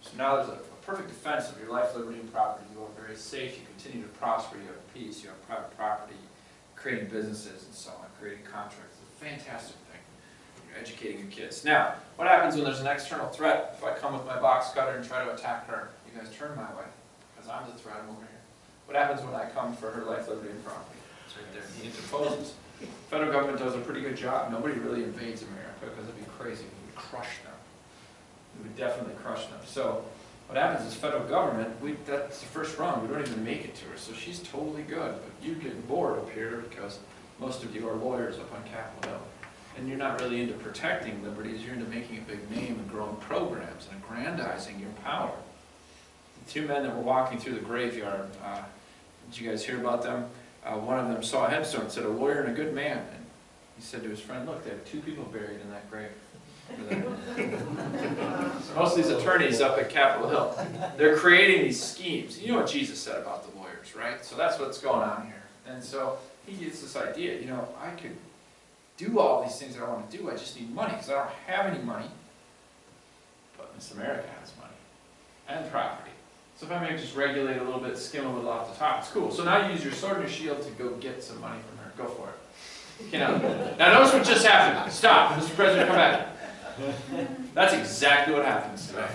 So now there's a perfect defense of your life, liberty, and property. You are very safe, you continue to prosper, you have peace, you have private property, creating businesses and so on, creating contracts. It's a fantastic thing. You're educating your kids. Now, what happens when there's an external threat? If I come with my box cutter and try to attack her, you guys turn my way, because I'm the threat, I'm over here. What happens when I come for her life, liberty, and property? It's right there. He interposes. The federal government does a pretty good job. Nobody really invades America, because it'd be crazy. We would crush them. We would definitely crush them. So what happens is federal government, that's the first run. We don't even make it to her. So she's totally good. But you're getting bored up here because most of you are lawyers up on Capitol Hill. And you're not really into protecting liberties. You're into making a big name and growing programs and aggrandizing your power. The two men that were walking through the graveyard, did you guys hear about them? One of them saw a headstone and said, "A lawyer and a good man." And he said to his friend, "Look, they have two people buried in that grave." So most of these attorneys up at Capitol Hill, they're creating these schemes. You know what Jesus said about the lawyers, right? So that's what's going on here. And so he gets this idea, I could do all these things that I want to do, I just need money, because I don't have any money. But Miss America has money and property. So if I may just regulate a little bit, skim a little off the top, it's cool. So now you use your sword and your shield to go get some money from her. Go for it. Okay, now notice what just happened. Stop. Mr. President, come back. That's exactly what happens today.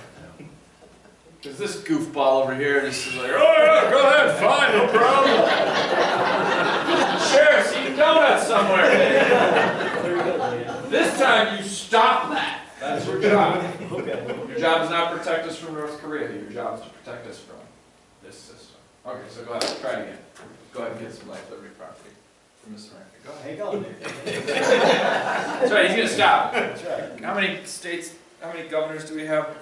Because this goofball over here, this is like, oh yeah, go ahead, fine, no problem. Sheriff's eating donuts somewhere. This time you stop that. That's your job. Your job is not to protect us from North Korea. Your job is to protect us from this system. Okay, so go ahead, try it again. Go ahead and get some life, liberty, property from Mr. America. Go ahead. Hang on there. That's right, he's going to stop. That's right. How many states, how many governors do we have?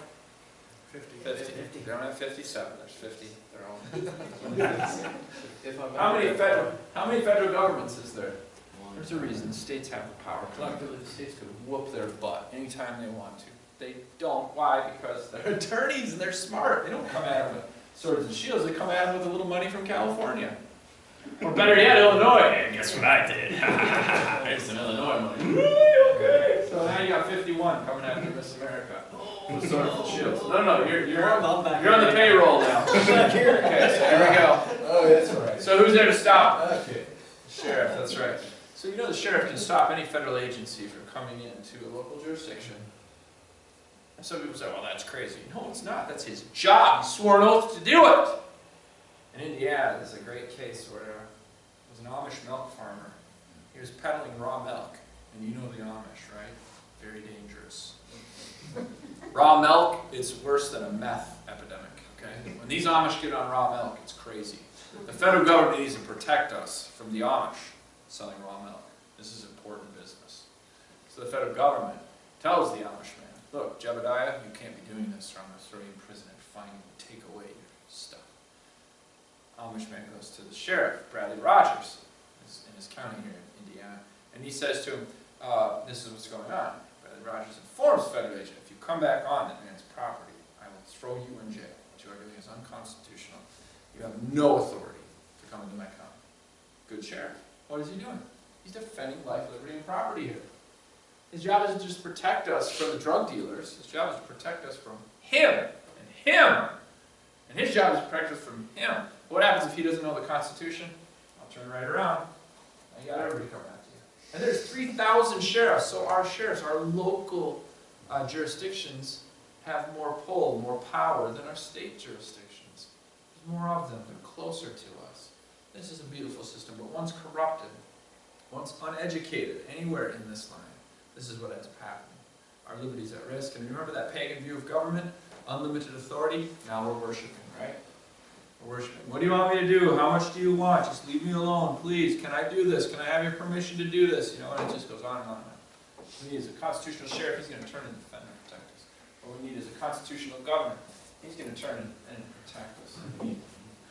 50. 50. They don't have 57, there's 50. They're all. How many federal governments is there? There's a reason the states have the power. Collectively, the states could whoop their butt anytime they want to. They don't. Why? Because they're attorneys and they're smart. They don't come at them with swords and shields. They come at them with a little money from California. Or better yet, Illinois. And guess what I did? It's an Illinois money. Okay. So now you got 51 coming after Miss America. With swords and shields. No, you're on the payroll now. Okay, so here we go. Oh, that's right. So who's there to stop? Okay. Sheriff, that's right. So you know the sheriff can stop any federal agency from coming into a local jurisdiction. And some people say, well, that's crazy. No, it's not. That's his job. He swore an oath to do it. In Indiana, there's a great case where there was an Amish milk farmer. He was peddling raw milk. And you know the Amish, right? Very dangerous. Raw milk is worse than a meth epidemic, okay? When these Amish get on raw milk, it's crazy. The federal government needs to protect us from the Amish selling raw milk. This is important business. So the federal government tells the Amish man, look, Jebediah, you can't be doing this or I'm going to throw you in prison and fine you and take away your stuff. Amish man goes to the sheriff, Bradley Rogers, in his county here in Indiana, and he says to him, this is what's going on. Bradley Rogers informs the federal agent, if you come back on that man's property, I will throw you in jail. What you are doing is unconstitutional. You have no authority to come into my county. Good sheriff. What is he doing? He's defending life, liberty, and property here. His job isn't just to protect us from the drug dealers. His job is to protect us from him and him. And his job is to protect us from him. What happens if he doesn't know the Constitution? I'll turn right around. Now you got everybody coming after you. And there's 3,000 sheriffs. So our sheriffs, our local jurisdictions have more pull, more power than our state jurisdictions. There's more of them. They're closer to us. This is a beautiful system, but once corrupted, once uneducated, anywhere in this line, this is what ends up happening. Our liberty's at risk. And remember that pagan view of government? Unlimited authority? Now we're worshiping, right? We're worshiping. What do you want me to do? How much do you want? Just leave me alone, please. Can I do this? Can I have your permission to do this? You know, and it just goes on and on. What we need is a constitutional sheriff. He's going to turn and defend and protect us. What we need is a constitutional governor. He's going to turn and protect us. We need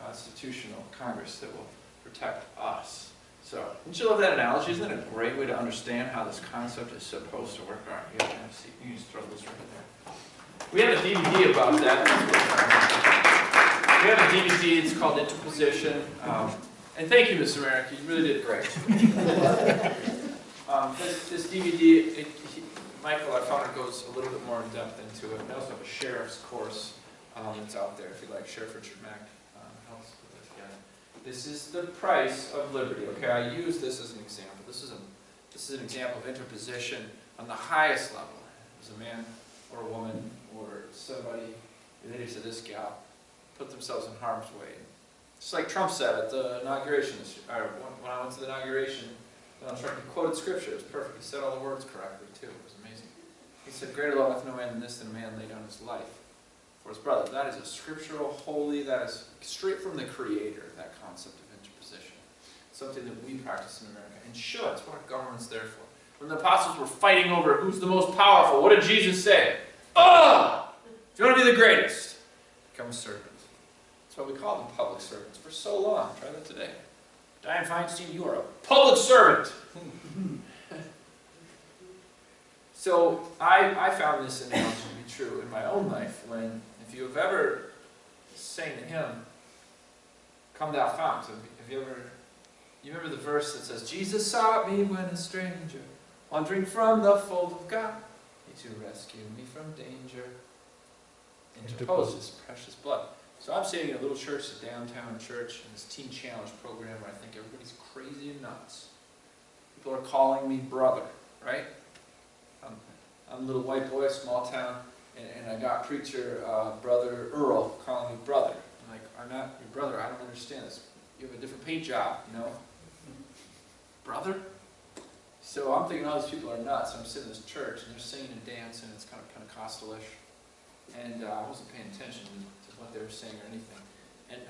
constitutional Congress that will protect us. So, don't you love that analogy? Isn't that a great way to understand how this concept is supposed to work? All right, you can see. You can just throw this right there. We have a DVD about that. We have a DVD. It's called Interposition. And thank you, Miss America. You really did great. This DVD, Michael, I found it goes a little bit more in depth into it. We also have a sheriff's course that's out there if you like. Sheriff Richard Mack helps with this again. This is the price of liberty. Okay, I use this as an example. This is an example of interposition on the highest level. As a man or a woman or somebody related to this gal put themselves in harm's way. Just like Trump said at the inauguration, when I went to the inauguration, Donald Trump quoted scripture. It was perfect. He said all the words correctly too. It was amazing. He said, "Greater love hath no man than this, than a man lay down his life for his brother." That is a scriptural, holy, that is straight from the Creator, that concept of interposition. Something that we practice in America, and should. It's what our government's there for. When the apostles were fighting over who's the most powerful, what did Jesus say? If you want to be the greatest, become a servant. That's why we call them public servants for so long. Try that today. Dianne Feinstein, you are a public servant. So I found this analogy to be true in my own life when, if you have ever sang the hymn, Come Thou Fount, have you remember the verse that says, Jesus sought me when a stranger, wandering from the fold of God, He to rescue me from danger, interposed His precious blood. So I'm sitting in a little church, a downtown church, in this Teen Challenge program where I think everybody's crazy and nuts. People are calling me brother, right? I'm a little white boy, small town, and I got preacher brother Earl calling me brother. I'm like, I'm not your brother, I don't understand this. You have a different paint job, you know? Brother? So I'm thinking all these people are nuts. I'm sitting in this church and they're singing and dancing, it's kind of Pentecostalish. And I wasn't paying attention to what they were saying or anything. And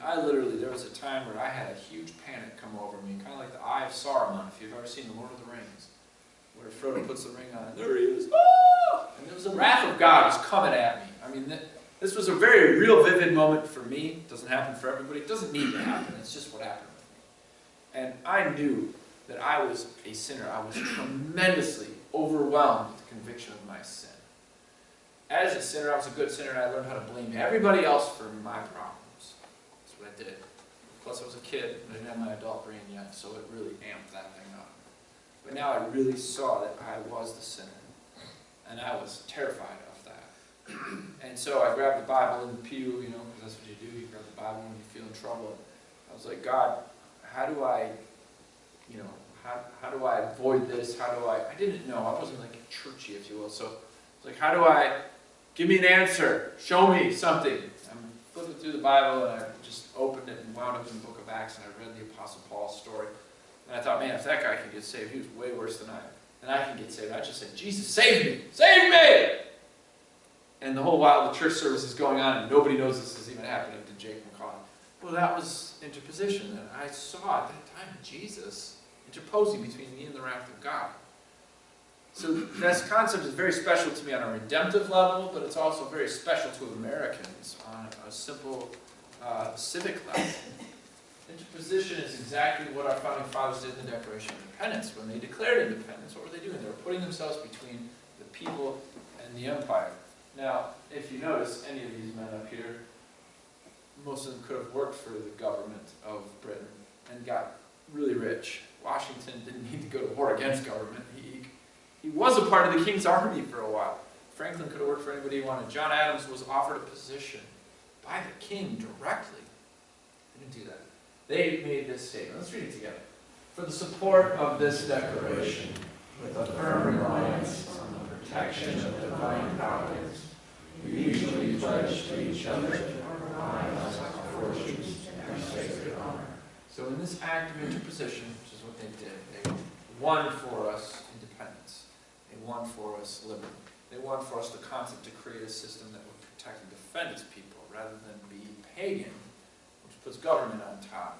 there was a time where I had a huge panic come over me, kind of like the Eye of Saruman, if you've ever seen The Lord of the Rings, where Frodo puts the ring on and there he is. Ah! And there was the wrath of God was coming at me. I mean, this was a very real, vivid moment for me. It doesn't happen for everybody. It doesn't need to happen. It's just what happened with me. And I knew that I was a sinner. I was tremendously overwhelmed with the conviction of my sin. As a sinner, I was a good sinner, and I learned how to blame everybody else for my problems. That's what I did. Plus, I was a kid, and I didn't have my adult brain yet, so it really amped that thing up. But now I really saw that I was the sinner, and I was terrified of that. And so I grabbed the Bible in the pew, you know, because that's what you do. You grab the Bible when you feel in trouble. I was like, God, how do I, you know, how do I avoid this? How do I didn't know. I wasn't like churchy, if you will. So it's like, how do I, give me an answer. Show me something. I'm flipping through the Bible, and I just opened it and wound up in the book of Acts, and I read the Apostle Paul's story. And I thought, man, if that guy can get saved, he was way worse than I can get saved. I just said, Jesus, save me! Save me! And the whole while the church service is going on, and nobody knows this is even happening to Jake Macauley. Well, that was interposition. And I saw at that time Jesus interposing between me and the wrath of God. So this concept is very special to me on a redemptive level, but it's also very special to Americans on a simple civic level. Interposition is exactly what our founding fathers did in the Declaration of Independence. When they declared independence, what were they doing? They were putting themselves between the people and the empire. Now, if you notice, any of these men up here, most of them could have worked for the government of Britain and got really rich. Washington didn't need to go to war against government. He was a part of the King's Army for a while. Franklin could have worked for anybody he wanted. John Adams was offered a position by the king directly. They didn't do that. They made this statement. Let's read it together. For the support of this declaration, with a firm reliance on the protection of divine providence, we mutually pledge to each other our lives, our fortunes, and our sacred honor. So in this act of interposition, which is what they did, they won for us independence. They won for us liberty. They won for us the concept to create a system that would protect and defend its people rather than be pagan, which puts government on top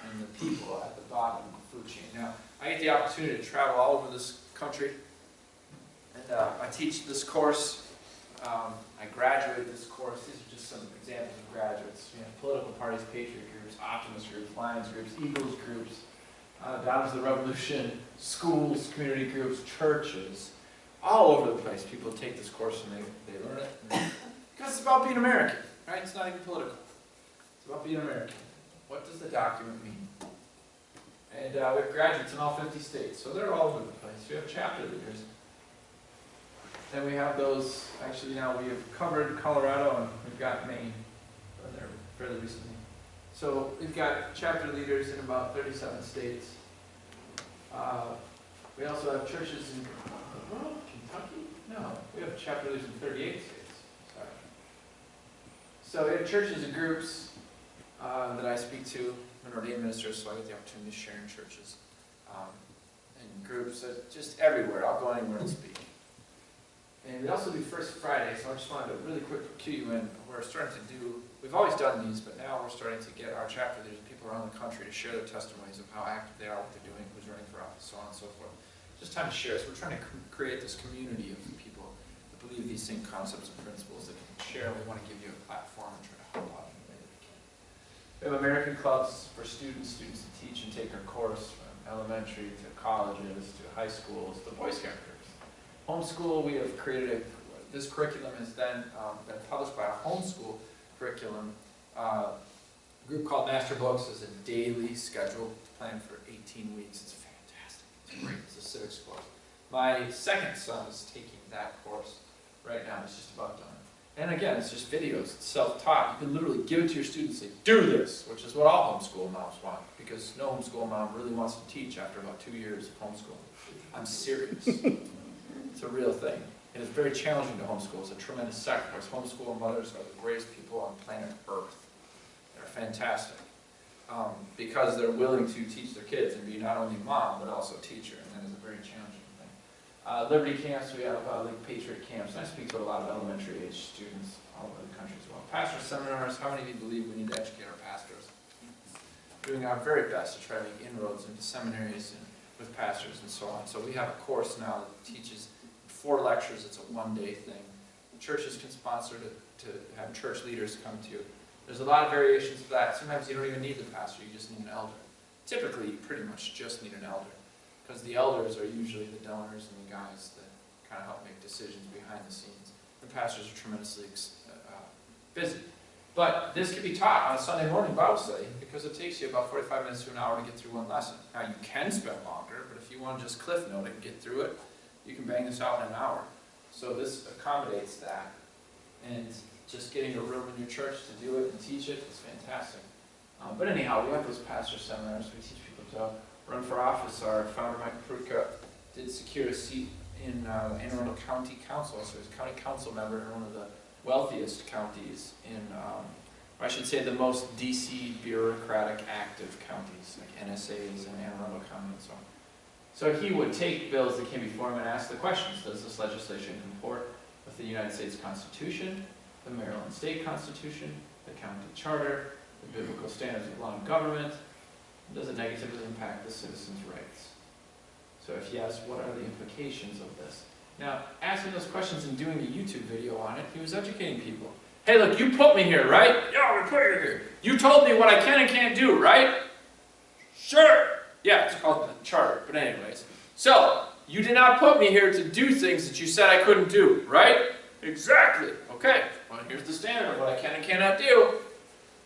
and the people at the bottom of the food chain. Now, I get the opportunity to travel all over this country, and I teach this course. I graduate this course. These are just some examples of graduates. You have political parties, patriot groups, optimist groups, Lions groups, Eagles groups, Daughters of the Revolution, schools, community groups, churches, all over the place. People take this course and they learn it. Because it's about being American, right? It's not even political. It's about being American. What does the document mean? And we have graduates in all 50 states, so they're all over the place. We have chapter leaders. Then we have those, actually now we have covered Colorado and we've got Maine. There fairly recently. So we've got chapter leaders in about 37 states. We also have churches in Kentucky? No, we have chapter leaders in 38 states. Sorry. So we have churches and groups that I speak to. I'm an ordained minister, so I get the opportunity to share in churches and groups just everywhere. I'll go anywhere and speak. And we also do First Friday, so I just wanted to really quick cue you in. We're starting to do, we've always done these, but now we're starting to get our chapter leaders, people around the country, to share their testimonies of how active they are, what they're doing, who's running for office, so on and so forth. Just time to share. So we're trying to create this community of people that believe these same concepts and principles that can share. We want to give you a platform and try to help out in the way that we can. We have American clubs for students to teach and take our course, from elementary to colleges to high schools to Boy Scout groups. Homeschool, we have created this curriculum has then been published by a homeschool curriculum group called Master Books. Is a daily schedule planned for 18 weeks. It's fantastic. It's great. It's a civics course. My second son is taking that course right now. It's just about done. And again, it's just videos, it's self-taught. You can literally give it to your students and say, do this, which is what all homeschool moms want, because no homeschool mom really wants to teach after about 2 years of homeschooling. I'm serious. It's a real thing. It is very challenging to homeschool. It's a tremendous sacrifice. Homeschool mothers are the greatest people on planet Earth. They're fantastic because they're willing to teach their kids and be not only mom, but also teacher, and that is a very challenging thing. Liberty camps, we have like Patriot camps, and I speak to a lot of elementary age students all over the country as well. Pastor seminars, how many of you believe we need to educate our pastors? We're doing our very best to try to make inroads into seminaries and with pastors and so on. So we have a course now that teaches 4 lectures. It's a one-day thing. Churches can sponsor to have church leaders come to you. There's a lot of variations of that. Sometimes you don't even need the pastor, you just need an elder. Typically, you pretty much just need an elder, because the elders are usually the donors and the guys that kind of help make decisions behind the scenes. The pastors are tremendously busy. But this can be taught on a Sunday morning Bible study, because it takes you about 45 minutes to an hour to get through one lesson. Now, you can spend longer, but if you want to just cliff note it and get through it, you can bang this out in an hour. So this accommodates that. And just getting a room in your church to do it and teach it is fantastic. But anyhow, we have those pastor seminars. We teach people to run for office. Our founder, Mike Prutka, did secure a seat in the Anne Arundel County Council. So he's a county council member in one of the wealthiest counties in, or I should say the most DC bureaucratic active counties, like NSAs and Anne Arundel County and so on. So he would take bills that came before him and ask the questions: does this legislation comport with the United States Constitution, the Maryland State Constitution, the county charter, the biblical standards of law and government? Does it negatively impact the citizens' rights? So if yes, what are the implications of this? Now, asking those questions and doing a YouTube video on it, he was educating people. Hey, look, you put me here, right? Yeah, we put you here. You told me what I can and can't do, right? Sure. Yeah, it's called the charter, but anyways. So, you did not put me here to do things that you said I couldn't do, right? Exactly. Okay, well, here's the standard of what I can and cannot do.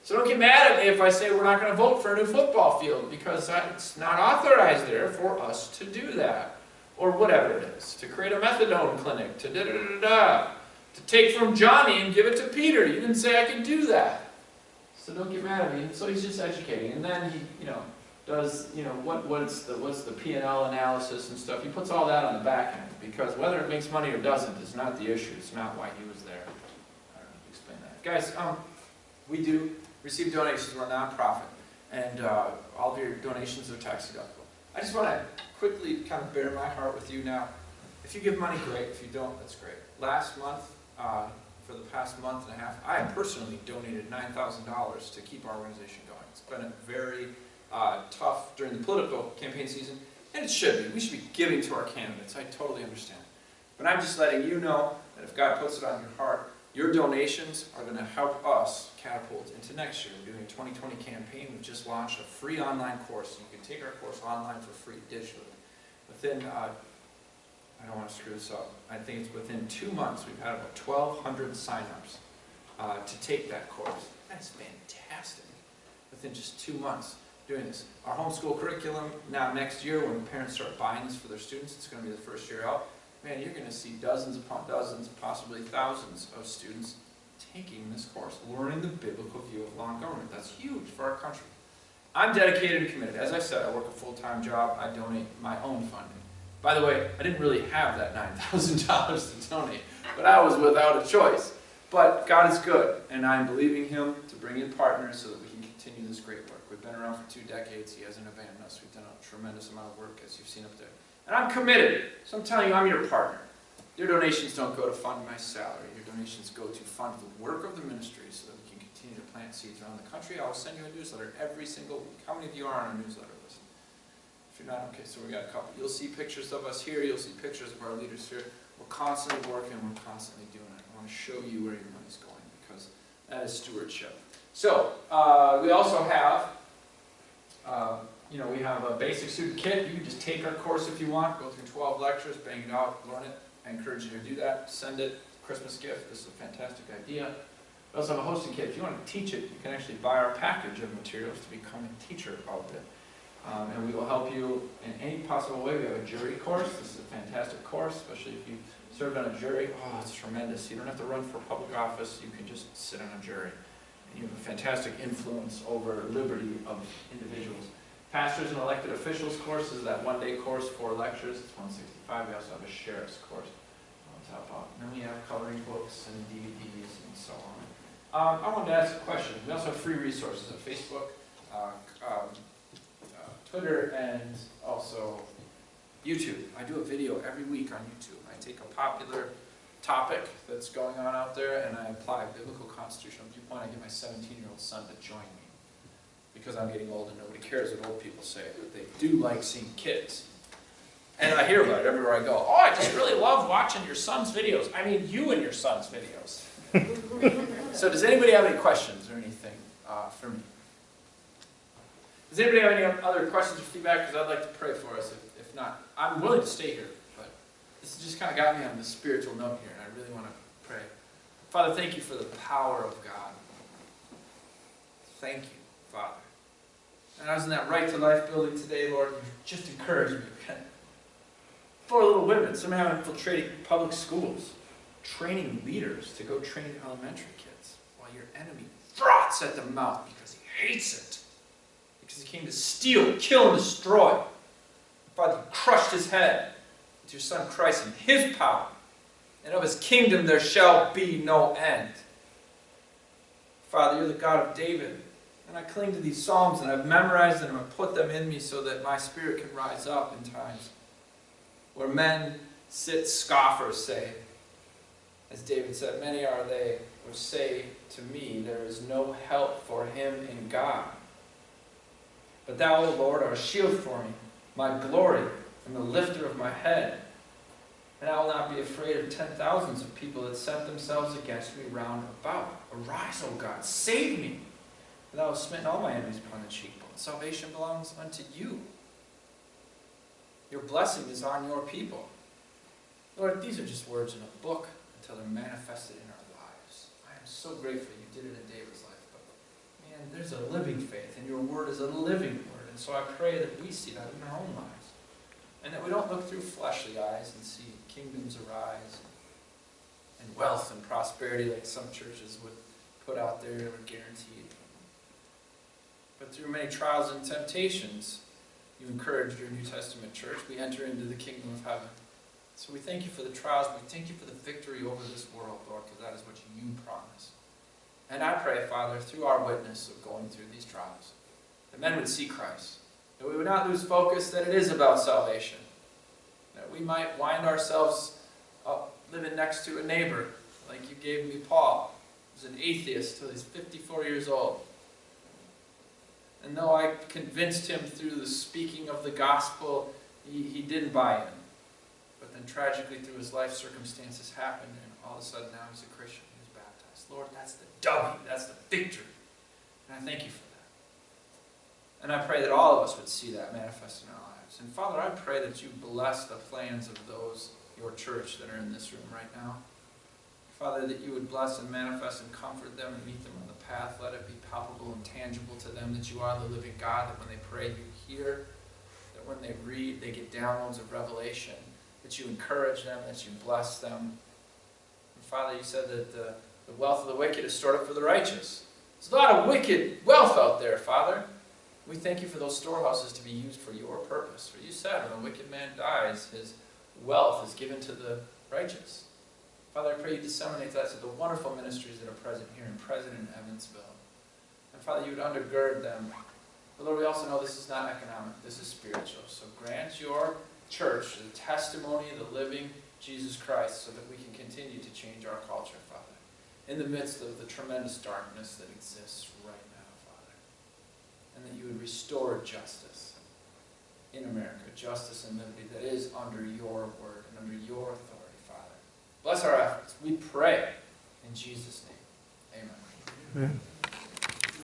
So don't get mad at me if I say we're not going to vote for a new football field, because it's not authorized there for us to do that. Or whatever it is. To create a methadone clinic, to da-da-da-da-da. To take from Johnny and give it to Peter. You didn't say I could do that. So don't get mad at me. So he's just educating. And then he, does, what's the P&L analysis and stuff. He puts all that on the back end, because whether it makes money or doesn't is not the issue. It's not why he was there. I don't know how to explain that. Guys, we do receive donations. We're a nonprofit, and all of your donations are tax deductible. I just want to quickly kind of bare my heart with you now. If you give money, great. If you don't, that's great. Last month, for the past month and a half, I personally donated $9,000 to keep our organization going. It's been a very tough during the political campaign season, and it should be. We should be giving to our candidates. I totally understand. But I'm just letting you know that if God puts it on your heart, your donations are going to help us catapult into next year. We're doing a 2020 campaign. We've just launched a free online course. You can take our course online for free digitally. Within, I don't want to screw this up, I think it's within 2 months we've had about 1,200 signups to take that course. That's fantastic. Within just 2 months doing this. Our homeschool curriculum, now next year when parents start buying this for their students, it's going to be the first year out. Man, you're going to see dozens upon dozens, possibly thousands of students taking this course, learning the biblical view of law and government. That's huge for our country. I'm dedicated and committed. As I said, I work a full-time job. I donate my own funding. By the way, I didn't really have that $9,000 to donate, but I was without a choice. But God is good, and I'm believing Him to bring in partners so that we can continue this great work. We've been around for 2 decades. He hasn't abandoned us. We've done a tremendous amount of work, as you've seen up there. And I'm committed. So I'm telling you, I'm your partner. Your donations don't go to fund my salary. Your donations go to fund the work of the ministry so that we can continue to plant seeds around the country. I will send you a newsletter every single week. How many of you are on our newsletter list? If you're not, okay, so we got a couple. You'll see pictures of us here. You'll see pictures of our leaders here. We're constantly working. We're constantly doing it. I want to show you where your money's going, because that is stewardship. So we also have we have a basic student kit. You can just take our course if you want, go through 12 lectures, bang it out, learn it. I encourage you to do that. Send it. Christmas gift. This is a fantastic idea. We also have a hosting kit. If you want to teach it, you can actually buy our package of materials to become a teacher of it. And we will help you in any possible way. We have a jury course. This is a fantastic course, especially if you served on a jury. Oh, it's tremendous. You don't have to run for public office. You can just sit on a jury. And you have a fantastic influence over liberty of individuals. Pastors and elected officials course is that one-day course, 4 lectures. It's 165. We also have a sheriff's course on top of. And then we have coloring books and DVDs and so on. I wanted to ask a question. We also have free resources on Facebook, Twitter, and also YouTube. I do a video every week on YouTube. I take a popular topic that's going on out there and I apply a biblical constitutional viewpoint. I get my 17-year-old son to join me because I'm getting old and nobody cares what old people say, but they do like seeing kids. And I hear about it everywhere I go. Oh, I just really love watching your son's videos. I mean, you and your son's videos. So does anybody have any questions or anything for me? Does anybody have any other questions or feedback? Because I'd like to pray for us. If not, I'm willing to stay here. But this just kind of got me on the spiritual note here, and I really want to pray. Father, thank you for the power of God. Thank you, Father. And I was in that Right to Life building today, Lord, you just encouraged me. 4 little women, somehow infiltrating public schools, training leaders to go train elementary kids, while your enemy froths at the mouth because he hates it. Because he came to steal, kill, and destroy. Father, you crushed his head with your Son Christ and his power. And of his kingdom there shall be no end. Father, you're the God of David. And I cling to these Psalms and I've memorized them and I've put them in me so that my spirit can rise up in times where men sit, scoffers say, as David said, many are they which say to me, there is no help for him in God. But thou, O Lord, art a shield for me, my glory, and the lifter of my head. And I will not be afraid of 10,000s of people that set themselves against me round about. Arise, O God, save me. For thou hast smitten all my enemies upon the cheekbone. Salvation belongs unto you. Your blessing is on your people. Lord, these are just words in a book until they're manifested in our lives. I am so grateful you did it in David's life. But man, there's a living faith, and your word is a living word. And so I pray that we see that in our own lives. And that we don't look through fleshly eyes and see kingdoms arise and wealth and prosperity like some churches would put out there that were guaranteed. But through many trials and temptations, you encouraged your New Testament church. We enter into the kingdom of heaven. So we thank you for the trials. We thank you for the victory over this world, Lord, because that is what you promise. And I pray, Father, through our witness of going through these trials, that men would see Christ, that we would not lose focus that it is about salvation, that we might wind ourselves up living next to a neighbor, like you gave me Paul, who's an atheist till he's 54 years old. And though I convinced him through the speaking of the gospel, he didn't buy in. But then tragically through his life circumstances happened, and all of a sudden now he's a Christian, he's baptized. Lord, that's the W, that's the victory. And I thank you for that. And I pray that all of us would see that manifest in our lives. And Father, I pray that you bless the plans of those, your church, that are in this room right now. Father, that you would bless and manifest and comfort them and meet them on the path. Let it be palpable and tangible to them that you are the living God, that when they pray, you hear, that when they read, they get downloads of revelation, that you encourage them, that you bless them. And Father, you said that the wealth of the wicked is stored up for the righteous. There's a lot of wicked wealth out there, Father. We thank you for those storehouses to be used for your purpose. For you said when a wicked man dies, his wealth is given to the righteous. Father, I pray you disseminate that to the wonderful ministries that are present here and present in Evansville. And Father, you would undergird them. But Lord, we also know this is not economic, this is spiritual. So grant your church the testimony of the living Jesus Christ so that we can continue to change our culture, Father, in the midst of the tremendous darkness that exists right now, Father. And that you would restore justice in America, justice and liberty that is under your word and under your authority. Bless our efforts. We pray in Jesus' name. Amen. Amen.